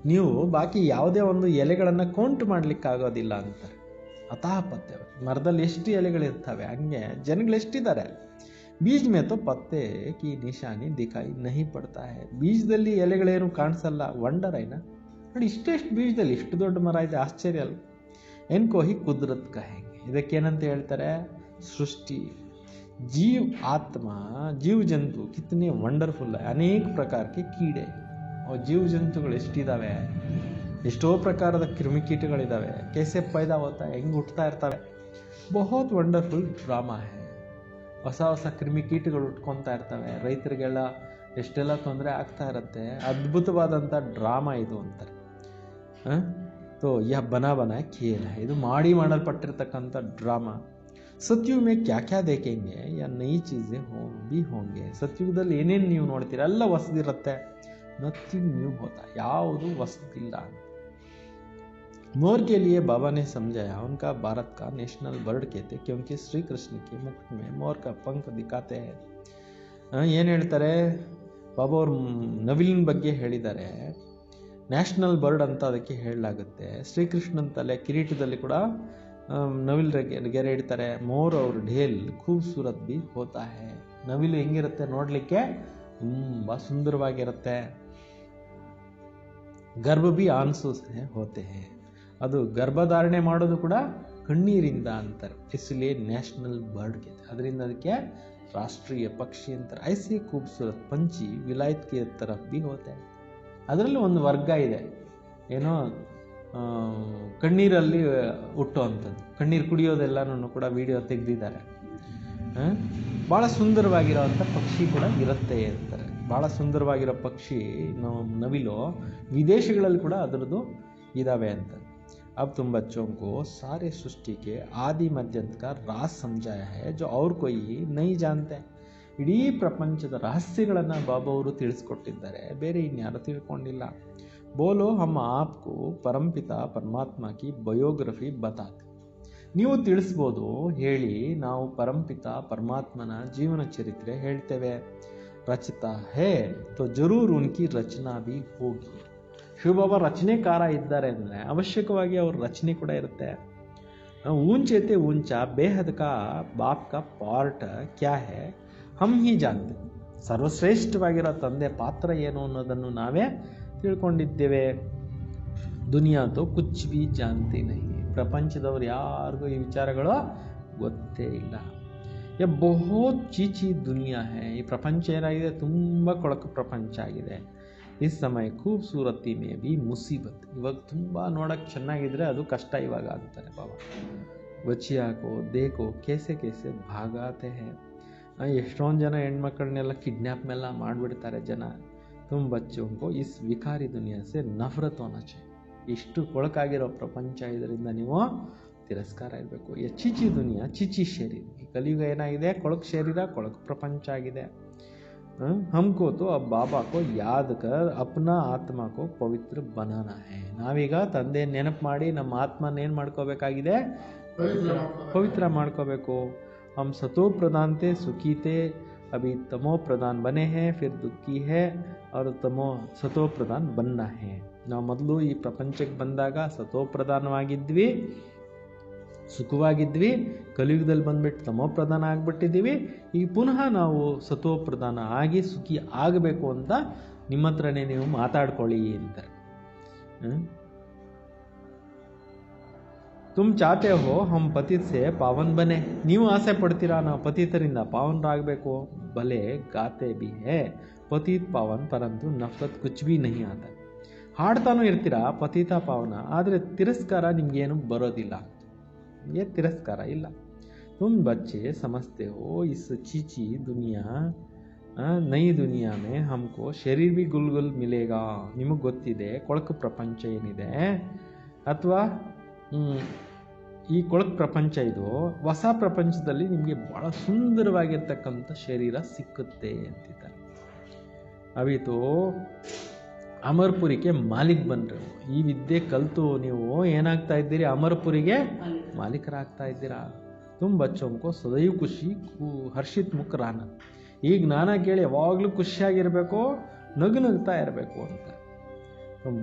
ನೀವು ಬಾಕಿ ಯಾವುದೇ ಒಂದು ಎಲೆಗಳನ್ನು ಕೌಂಟ್ ಮಾಡಲಿಕ್ಕಾಗೋದಿಲ್ಲ ಅಂತಾರೆ. ಅತಾಪತ್ಯ ಮರದಲ್ಲಿ ಎಷ್ಟು ಎಲೆಗಳಿರ್ತವೆ, ಹಂಗೆ ಜನಗಳು ಎಷ್ಟಿದ್ದಾರೆ. ಬೀಜ ಮೇ ತೋ ಪತ್ತೆ ಕಿ ನಿಶಾನಿ ದಿಖಾಯಿ ನಹಿ ಪಡ್ತಾ ಹೈ. ಬೀಜದಲ್ಲಿ ಎಲೆಗಳೇನು ಕಾಣಿಸಲ್ಲ. ವಂಡರ್ ಐನಾ ನೋಡಿ, ಇಷ್ಟೆಷ್ಟು ಬೀಜದಲ್ಲಿ ಇಷ್ಟು ದೊಡ್ಡ ಮರ ಇದೆ, ಆಶ್ಚರ್ಯ ಅಲ್ಲ. ಎನ್ಕೋ ಹಿ ಕುದರತ್ ಕಹೆಂಗೆ. ಇದಕ್ಕೇನಂತ ಹೇಳ್ತಾರೆ, ಸೃಷ್ಟಿ. जीव आत्मा जीव जंतु कितने ವಂಡರ್ಫುಲ್. ಅನೇಕ ಪ್ರಕಾರಕ್ಕೆ ಕೀಡೆ. ಜೀವ ಜಂತುಗಳು ಎಷ್ಟಿದ್ದಾವೆ, ಎಷ್ಟೋ ಪ್ರಕಾರದ ಕ್ರಿಮಿಕೀಟಗಳಿದ್ದಾವೆ. कैसे पैदा होता है, ಹೆಂಗೆ ಹುಟ್ಟುತ್ತಾ ಇರ್ತವೆ. ಬಹುತ್ ವಂಡರ್ಫುಲ್ ಡ್ರಾಮಾ ಹೇ. ಹೊಸ ಹೊಸ ಕ್ರಿಮಿಕೀಟಗಳು ಉಟ್ಕೊತಾ ಇರ್ತವೆ. ರೈತರಿಗೆಲ್ಲ ಎಷ್ಟೆಲ್ಲ ತೊಂದರೆ ಆಗ್ತಾ ಇರುತ್ತೆ. ಅದ್ಭುತವಾದಂಥ ಡ್ರಾಮಾ ಇದು ಅಂತಾರೆ. ತೋ ಯಹ ಬನಾ ಖೇಲ್ ಹೈ. ಇದು ಮಾಡಲ್ಪಟ್ಟಿರ್ತಕ್ಕಂಥ ಡ್ರಾಮಾ. ಸತ್ಯುಗ್ ಮೇ ಕ್ಯಾ ಕ್ಯಾ ದೇಖೆಂಗೆ ಯಾ ನೈ ಚೀಸೆ ಭಿ ಹೋಂಗೆ. ಸತ್ಯುಗದಲ್ಲಿ ಏನೇನು ನೀವು ನೋಡ್ತೀರ ಎಲ್ಲ ಹೊಸದಿರುತ್ತೆ. ನಥಿಂಗ್ ನ್ಯೂ ಹೋತಾ, ಯಾವುದು ಹೊಸದಿಲ್ಲ. मोर के लिए बाबा ने समझाया, उनका भारत का नेशनल बर्ड कहते क्योंकि श्री कृष्ण के मुकुट में मोर का पंख दिखाते हैं. ಏನು ಹೇಳ್ತಾರೆ ಬಾಬಾ ಅವರು, ನವಿಲಿನ ಬಗ್ಗೆ ಹೇಳಿದ್ದಾರೆ. ನ್ಯಾಷನಲ್ ಬರ್ಡ್ ಅಂತ ಅದಕ್ಕೆ ಹೇಳಲಾಗುತ್ತೆ. ಶ್ರೀಕೃಷ್ಣನ ತಲೆ ಕಿರೀಟದಲ್ಲಿ ಕೂಡ ನವಿಲ್ ಗೆರೆ ಇಡ್ತಾರೆ. ಮೋರ್ ಅವ್ರ ಢೇಲ್ ಖೂಬ್ಸೂರತ್ ಬಿ ಹೋತಾ ಹೈ. ನವಿಲು ಹೆಂಗಿರುತ್ತೆ ನೋಡಲಿಕ್ಕೆ, ತುಂಬ ಸುಂದರವಾಗಿರುತ್ತೆ. ಗರ್ಭ ಬಿ ಆನ್ಸು ಹೋತೆ ಹೈ. ಅದು ಗರ್ಭಧಾರಣೆ ಮಾಡೋದು ಕೂಡ ಕಣ್ಣೀರಿಂದ ಅಂತಾರೆ. ಇಸ್ಲಿಯೇ ನ್ಯಾಷನಲ್ ಬರ್ಡ್ ಗೆ, ಅದರಿಂದ ಅದಕ್ಕೆ ರಾಷ್ಟ್ರೀಯ ಪಕ್ಷಿ ಅಂತಾರೆ. ಐಸಿ ಖೂಬ್ಸೂರತ್ ಪಂಚಿ ವಿಲಾಯತ್ ಕೆ ತರಫ್ ಬಿ ಹೋತೆ. ಅದರಲ್ಲಿ ಒಂದು ವರ್ಗ ಇದೆ, ಏನೋ ಕಣ್ಣೀರಲ್ಲಿ ಹುಟ್ಟುವಂಥದ್ದು, ಕಣ್ಣೀರು ಕುಡಿಯೋದೆಲ್ಲನೂ ಕೂಡ ವಿಡಿಯೋ ತೆಗೆದಿದ್ದಾರೆ. ಭಾಳ ಸುಂದರವಾಗಿರೋವಂಥ ಪಕ್ಷಿ ಕೂಡ ಇರುತ್ತೆ ಅಂತಾರೆ. ಭಾಳ ಸುಂದರವಾಗಿರೋ ಪಕ್ಷಿ ನವಿಲು ವಿದೇಶಗಳಲ್ಲಿ ಕೂಡ ಅದರದ್ದು ಇದ್ದಾವೆ ಅಂತ. अब तुम बच्चों को सारे सृष्टि के आदि मध्यंत का राज समझाया है जो और कोई नहीं जानते. ಇಡೀ ಪ್ರಪಂಚದ ರಹಸ್ಯಗಳನ್ನು ಬಾಬಾ ಅವರು ತಿಳಿಸ್ಕೊಟ್ಟಿದ್ದಾರೆ, ಬೇರೆ ಇನ್ಯಾರು ತಿಳ್ಕೊಂಡಿಲ್ಲ. ಬೋಲೋ ಹಮ್ ಆಪ್ಕೋ ಪರಂಪಿತ ಪರಮಾತ್ಮ ಕಿ ಬಯೋಗ್ರಫಿ ಬತಾತೆ. ನೀವು ತಿಳಿಸ್ಬೋದು, ಹೇಳಿ, ನಾವು ಪರಂಪಿತ ಪರಮಾತ್ಮನ ಜೀವನ ಚರಿತ್ರೆ ಹೇಳ್ತೇವೆ. ರಚಿತಾ ಹೇ ತೋ ಜರೂರ್ ಉನ್ಕಿ ರಚನಾ ಭಿ ಹೋಗಿ. ಶಿವಬಾಬಾ ರಚನೆಕಾರ ಇದ್ದಾರೆ ಅಂದರೆ ಅವಶ್ಯಕವಾಗಿ ಅವ್ರ ರಚನೆ ಕೂಡ ಇರುತ್ತೆ. ಊಂಚೇತೆ ಊಂಚ ಬೇಹದ್ ಕಾ ಬಾಪ್ ಕಾ ಪಾರ್ಟ್ ಕ್ಯಾ ಹೇ ಹಮ್ ಹಿ ಜಾನ್ತೆ. ಸರ್ವಶ್ರೇಷ್ಠವಾಗಿರೋ ತಂದೆ ಪಾತ್ರ ಏನು ಅನ್ನೋದನ್ನು ನಾವೇ ತಿಳ್ಕೊಂಡಿದ್ದೇವೆ. ದುನಿಯಾತೋ ಕುಚ್ ಬಿ ಜಾನ್ತಿ ನಹಿ. ಪ್ರಪಂಚದವ್ರು ಯಾರಿಗೂ ಈ ವಿಚಾರಗಳು ಗೊತ್ತೇ ಇಲ್ಲ. ಬಹುತ್ ಚೀಚಿ ದುನಿಯಾ ಹೇ. ಈ ಪ್ರಪಂಚ ಏನಾಗಿದೆ, ತುಂಬ ಕೊಳಕು ಪ್ರಪಂಚ ಆಗಿದೆ. ಈ ಸಮಯ ಖೂಬ್ಸೂರತಿ ಮೇ ಬಿ ಮುಸೀಬತ್. ಇವಾಗ ತುಂಬ ನೋಡೋಕ್ಕೆ ಚೆನ್ನಾಗಿದ್ರೆ ಅದು ಕಷ್ಟ ಇವಾಗ ಅಂತಾರೆ ಬಾಬಾ. ಬಚಿಯಾಕೋ ದೇಕೋ ಕೇಸೆ ಕೇಸೆ ಭಾಗಾತೆ ಹೇ. ಎಷ್ಟೊಂದು ಜನ ಹೆಣ್ಮಕ್ಳನ್ನೆಲ್ಲ ಕಿಡ್ನ್ಯಾಪ್ ಮೇಲೆ ಮಾಡಿಬಿಡ್ತಾರೆ ಜನ. ತುಂಬ ಬಚ್ಚೋಂಕೋ ಇಸ್ ವಿಕಾರಿ ದುನಿಯಾ ಸೆ ನಫರತ್ ಹೋನಾ ಚಾಹಿಯೆ. ಇಷ್ಟು ಕೊಳಕಾಗಿರೋ ಪ್ರಪಂಚ, ಇದರಿಂದ ನೀವು ತಿರಸ್ಕಾರ ಇರಬೇಕು. ಚೀಚಿ ದುನಿಯಾ ಚೀಚಿ ಶರೀರ. ಈ ಕಲಿಯುಗ ಏನಾಗಿದೆ, ಕೊಳಕು ಶರೀರ, ಕೊಳಕು ಪ್ರಪಂಚ ಆಗಿದೆ. हमको तो अब बाबा को याद कर अपना आत्मा को पवित्र बनाना है. ನಾವೀಗ ತಂದೆ ನೆನಪು ಮಾಡಿ ನಮ್ಮ ಆತ್ಮನ ಏನು ಮಾಡ್ಕೋಬೇಕಾಗಿದೆ, ಪವಿತ್ರ ಮಾಡ್ಕೋಬೇಕು. हम सतो प्रधान थे, सुखी थे, अभी तमो प्रधान बने हैं, फिर दुखी है और सतो ಪ್ರಧಾನ बनना है. ನಾವು ಮೊದಲು ಈ ಪ್ರಪಂಚಕ್ಕೆ ಬಂದಾಗ ಸತೋ ಪ್ರಧಾನವಾಗಿದ್ವಿ, ಸುಖವಾಗಿದ್ವಿ. ಕಲಿಯುಗದಲ್ಲಿ ಬಂದ್ಬಿಟ್ಟು ತಮೋ ಪ್ರಧಾನ ಆಗಿಬಿಟ್ಟಿದ್ದೀವಿ. ಈಗ ಪುನಃ ನಾವು ಸತೋ ಪ್ರಧಾನ ಆಗಿ ಸುಖಿ ಆಗಬೇಕು ಅಂತ ನಿಮ್ಮ ಹತ್ರನೇ ನೀವು ಮಾತಾಡ್ಕೊಳ್ಳಿ ಅಂತಾರೆ. तुम चाहते हो हम पतित से पावन बने, ನೀವು ಆಸೆ ಪಡ್ತೀರಾ ನಾವು ಪತಿತರಿಂದ ಪಾವನರಾಗಬೇಕು. ಭಲೆ ಗಾತೆ भी है ಪತಿತ್ ಪಾವನ್ ಪರಂತು ನಫರತ್ ಕುಚ್ ಭಿ नहीं आता. ಹಾಡ್ತಾನೂ ಇರ್ತೀರಾ ಪತಿತ ಪಾವನ, ಆದರೆ ತಿರಸ್ಕಾರ ನಿಮಗೇನು ಬರೋದಿಲ್ಲ, ನಿಮಗೆ ತಿರಸ್ಕಾರ ಇಲ್ಲ. तुम बच्चे समझते हो इस चीची दुनिया नई दुनिया में हमको शरीर भी गुलगुल मिलेगा. ನಿಮಗೆ ಗೊತ್ತಿದೆ ಕೊಳಕು ಪ್ರಪಂಚ ಏನಿದೆ ಅಥವಾ ಈ ಕೊಳಕು ಪ್ರಪಂಚ ಇದು ಹೊಸ ಪ್ರಪಂಚದಲ್ಲಿ ನಿಮಗೆ ಬಹಳ ಸುಂದರವಾಗಿರ್ತಕ್ಕಂಥ ಶರೀರ ಸಿಕ್ಕುತ್ತೆ ಅಂತಿದ್ದಾರೆ. ಅವಿತು ಅಮರ್ಪುರಿಗೆ ಮಾಲೀಕ್ ಬಂದರು. ಈ ವಿದ್ಯೆ ಕಲಿತು ನೀವು ಏನಾಗ್ತಾ ಇದ್ದೀರಿ, ಅಮರ್ಪುರಿಗೆ ಮಾಲೀಕರಾಗ್ತಾ ಇದ್ದೀರಾ. ತುಂಬ ಬಚ್ಚೋಂಕೋ ಸದೈವ್ ಖುಷಿ ಹರ್ಷಿತ್ ಮುಖ ರಾನ. ಈ ಜ್ಞಾನ ಕೇಳಿ ಯಾವಾಗಲೂ ಖುಷಿಯಾಗಿರಬೇಕು, ನಗುನಗ್ತಾ ಇರಬೇಕು ಅಂತ.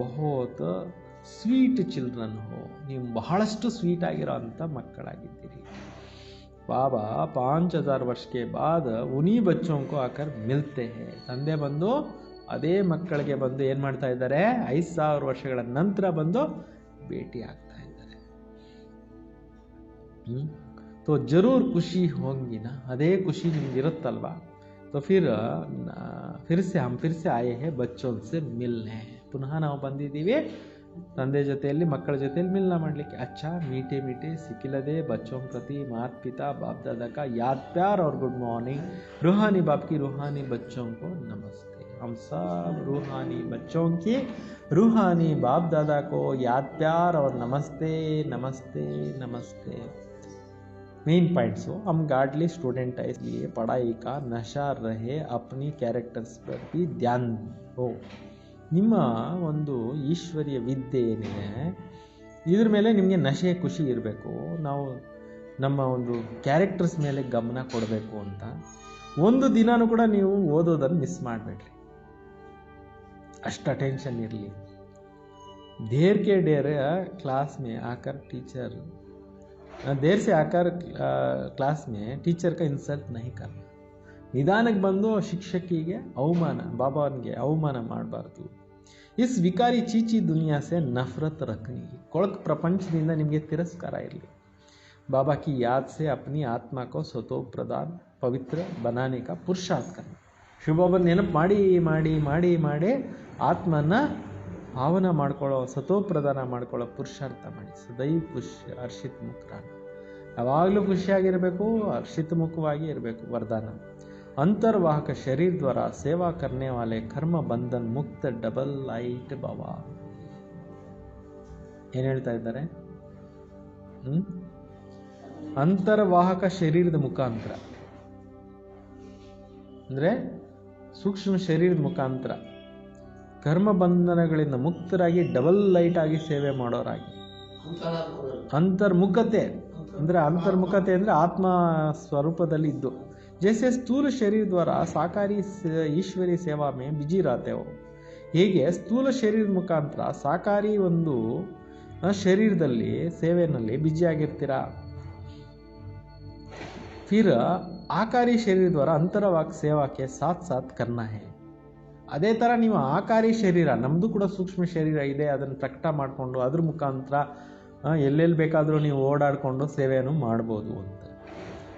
ಬಹುತ್ ಸ್ವೀಟ್ ಚಿಲ್ಡ್ರನ್ ಹೋ, ನೀವು ಬಹಳಷ್ಟು ಸ್ವೀಟ್ ಆಗಿರೋ ಅಂಥ ಮಕ್ಕಳಾಗಿದ್ದೀರಿ. ಬಾಬಾ 5000 ವರ್ಷ ಕೆ ಬಾದ್ ಉನಿ ಬಚ್ಚೋಂಕೋ ಆಕರ್ ಮಿಲ್ತೆ ಹೇ. ತಂದೆ ಬಂದು ಅದೇ ಮಕ್ಕಳಿಗೆ ಬಂದು ಏನು ಮಾಡ್ತಾ ಇದ್ದಾರೆ, 5000 ವರ್ಷಗಳ ನಂತರ ಬಂದು ಭೇಟಿ ಆಗ್ತಾ ಇದ್ದಾರೆ. तो जरूर खुशी होंगी ना, ಅದೇ ಖುಷಿ ನಿಮ್ಗೆ ಇರುತ್ತಲ್ವಾ. तो फिर से हम फिर से आए हैं बच्चों से मिलने. ಪುನಃ ನಾವು ಬಂದಿದ್ದೀವಿ ತಂದೆ ಜೊತೆಯಲ್ಲಿ ಮಕ್ಕಳ ಜೊತೆಯಲ್ಲಿ ಮಿಲನ ಮಾಡಲಿಕ್ಕೆ. अच्छा मीठे मीठे सिकिलदे बच्चों प्रति माता पिता बाप दादा का याद प्यार और गुड मॉर्निंग. रूहानी बाप की रूहानी बच्चों को नमस्ते. हम सब रूहानी बच्चों की रूहानी बाप दादा को याद प्यार और नमस्ते नमस्ते नमस्ते. मेन पॉइंट्स हो, हम गार्डली स्टूडेंट है इसलिए पढ़ाई का नशा रहे, अपनी कैरेक्टर्स पर भी ध्यान हो. ನಿಮ್ಮ ಒಂದು ಈಶ್ವರ್ಯ ವಿದ್ಯೆ ಏನಿದೆ ಇದ್ರ ಮೇಲೆ ನಿಮಗೆ ನಶೆ ಖುಷಿ ಇರಬೇಕು. ನಾವು ನಮ್ಮ ಒಂದು ಕ್ಯಾರೆಕ್ಟರ್ಸ್ ಮೇಲೆ ಗಮನ ಕೊಡಬೇಕು ಅಂತ. ಒಂದು ದಿನಾನೂ ಕೂಡ ನೀವು ಓದೋದನ್ನು ಮಿಸ್ ಮಾಡಬೇಡ್ರಿ, ಅಷ್ಟು ಅಟೆನ್ಷನ್ ಇರಲಿ. देर के डेर क्लास में आकर टीचर देर से आकर क्लास में टीचर का इंसल्ट नहीं करना. ನಿಧಾನಕ್ಕೆ ಬಂದು ಶಿಕ್ಷಕಿಗೆ ಅವಮಾನ, ಬಾಬಾನಿಗೆ ಅವಮಾನ ಮಾಡಬಾರ್ದು. ಇಸ್ ವಿಕಾರಿ ಚೀಚಿ ದುನಿಯಾ ಸೆ ನಫರತ್ ರಖನಿ. ಕೊಳಕು ಪ್ರಪಂಚದಿಂದ ನಿಮಗೆ ತಿರಸ್ಕಾರ ಇರಲಿ. ಬಾಬಾ ಕಿ ಯಾದ್ ಸೆ ಅಪ್ನಿ ಆತ್ಮ ಕೋ ಸ್ವತೋ ಪ್ರಧಾನ್ ಪವಿತ್ರ ಬನಾನೆ ಕಾ ಪುರುಷಾರ್ಥ ಕರ್ನ. ಶಿವಬಾಬನ ನೆನಪು ಮಾಡಿ ಮಾಡಿ ಮಾಡಿ ಮಾಡಿ ಆತ್ಮನ ಪಾವನ ಮಾಡ್ಕೊಳ್ಳೋ, ಸತೋ ಪ್ರಧಾನ ಮಾಡ್ಕೊಳ್ಳೋ ಪುರುಷಾರ್ಥ ಮಾಡಿ. ಸದೈವ್ ಖುಷಿ ಹರ್ಷಿತ್ ಮುಖರಾನ, ಯಾವಾಗಲೂ ಖುಷಿಯಾಗಿರಬೇಕು, ಹರ್ಷಿತ ಮುಖವಾಗಿ ಇರಬೇಕು. ವರದಾನ अंतर्वाहक शरीर द्वारा सेवा करने वाले कर्म बंधन मुक्त डबल लाइट बाबा. ಏನು ಹೇಳ್ತಾ ಇದ್ದಾರೆ, ಅಂತರ್ವಾಹಕ ಶರೀರದ ಮುಖಾಂತರ ಅಂದರೆ ಸೂಕ್ಷ್ಮ ಶರೀರದ ಮುಖಾಂತರ ಕರ್ಮ ಬಂಧನಗಳಿಂದ ಮುಕ್ತರಾಗಿ ಡಬಲ್ ಲೈಟ್ ಆಗಿ ಸೇವೆ ಮಾಡೋರಾಗಿ. ಅಂತರ್ಮುಖತೆ ಅಂದರೆ ಅಂದರೆ ಆತ್ಮ ಸ್ವರೂಪದಲ್ಲಿ ಇದ್ದು. जैसे स्थूल शरीर द्वारा साकारी ईश्वरी सेवा में बिजी रहते हो, ಹೇಗೆ ಸ್ಥೂಲ ಶರೀರದ ಮುಖಾಂತರ ಸಾಕಾರಿ ಒಂದು ಶರೀರದಲ್ಲಿ ಸೇವೆಯಲ್ಲಿ ಬಿಜಿಯಾಗಿರ್ತೀರಾ. फिर आकारी शरीर द्वारा अंतरवाक सेवा के साथ साथ करना है. ಅದೇ ಥರ ನೀವು ಆಕಾರಿ ಶರೀರ, ನಮ್ಮದು ಕೂಡ ಸೂಕ್ಷ್ಮ ಶರೀರ ಇದೆ, ಅದನ್ನು ಪ್ರಕಟ ಮಾಡಿಕೊಂಡು ಅದ್ರ ಮುಖಾಂತರ ಎಲ್ಲೆಲ್ಲಿ ಬೇಕಾದರೂ ನೀವು ಓಡಾಡಿಕೊಂಡು ಸೇವೆಯನ್ನು ಮಾಡ್ಬೋದು ಅಂತ.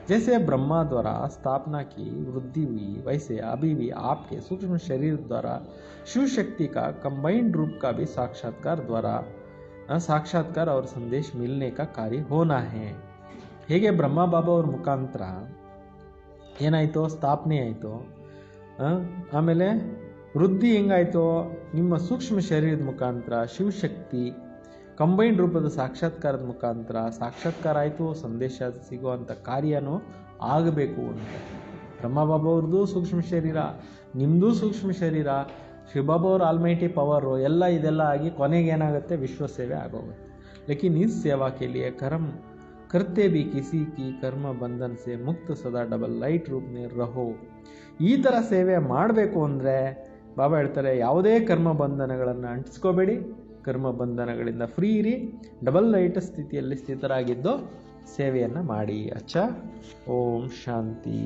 जैसे ब्रह्मा द्वारा स्थापना की वृद्धि हुई, वैसे अभी भी आपके सूक्ष्म शरीर द्वारा शिव शक्ति का कंबाइंड रूप का भी साक्षात्कार और संदेश मिलने का कार्य होना है. ಹೇಗೆ ಬ್ರಹ್ಮ ಬಾಬಾ ಅವ್ರ ಮುಖಾಂತರ ಏನಾಯಿತೋ, ಸ್ಥಾಪನೆ ಆಯಿತು, ಆಮೇಲೆ ವೃದ್ಧಿ ಹೆಂಗಾಯಿತೋ, ನಿಮ್ಮ ಸೂಕ್ಷ್ಮ ಶರೀರದ ಮುಖಾಂತರ ಶಿವಶಕ್ತಿ ಕಂಬೈನ್ಡ್ ರೂಪದ ಸಾಕ್ಷಾತ್ಕಾರದ ಮುಖಾಂತರ ಸಾಕ್ಷಾತ್ಕಾರ ಆಯಿತು, ಸಂದೇಶ ಸಿಗುವಂಥ ಕಾರ್ಯನೂ ಆಗಬೇಕು ಅಂತ. ಬ್ರಹ್ಮಬಾಬಾ ಅವ್ರದ್ದು ಸೂಕ್ಷ್ಮ ಶರೀರ, ನಿಮ್ಮದು ಸೂಕ್ಷ್ಮ ಶರೀರ, ಶಿವಬಾಬಾ ಅವ್ರ ಆಲ್ಮೈಟಿ ಪವರು ಇದೆಲ್ಲ ಆಗಿ ಕೊನೆಗೆ ಏನಾಗುತ್ತೆ, ವಿಶ್ವ ಸೇವೆ ಆಗೋಗುತ್ತೆ. ಲೇಕಿನ್ ಈ ಸೇವಾ ಕೆ ಲಿಯೆ करते भी किसी की कर्म बंधन से मुक्त सदा डबಲ್ ಲೈಟ್ ರೂಪ में रहो. ಈ ಥರ ಸೇವೆ ಮಾಡಬೇಕು ಅಂದರೆ ಬಾಬಾ ಹೇಳ್ತಾರೆ, ಯಾವುದೇ ಕರ್ಮ ಬಂಧನಗಳನ್ನು ಅಂಟಿಸ್ಕೋಬೇಡಿ, ಕರ್ಮ ಬಂಧನಗಳಿಂದ ಫ್ರೀ ಇರಿ, ಡಬಲ್ ಲೈಟ್ ಸ್ಥಿತಿಯಲ್ಲಿ ಸ್ಥಿತರಾಗಿದ್ದು ಸೇವೆಯನ್ನು ಮಾಡಿ. ಅಚ್ಚಾ. ಓಂ ಶಾಂತಿ.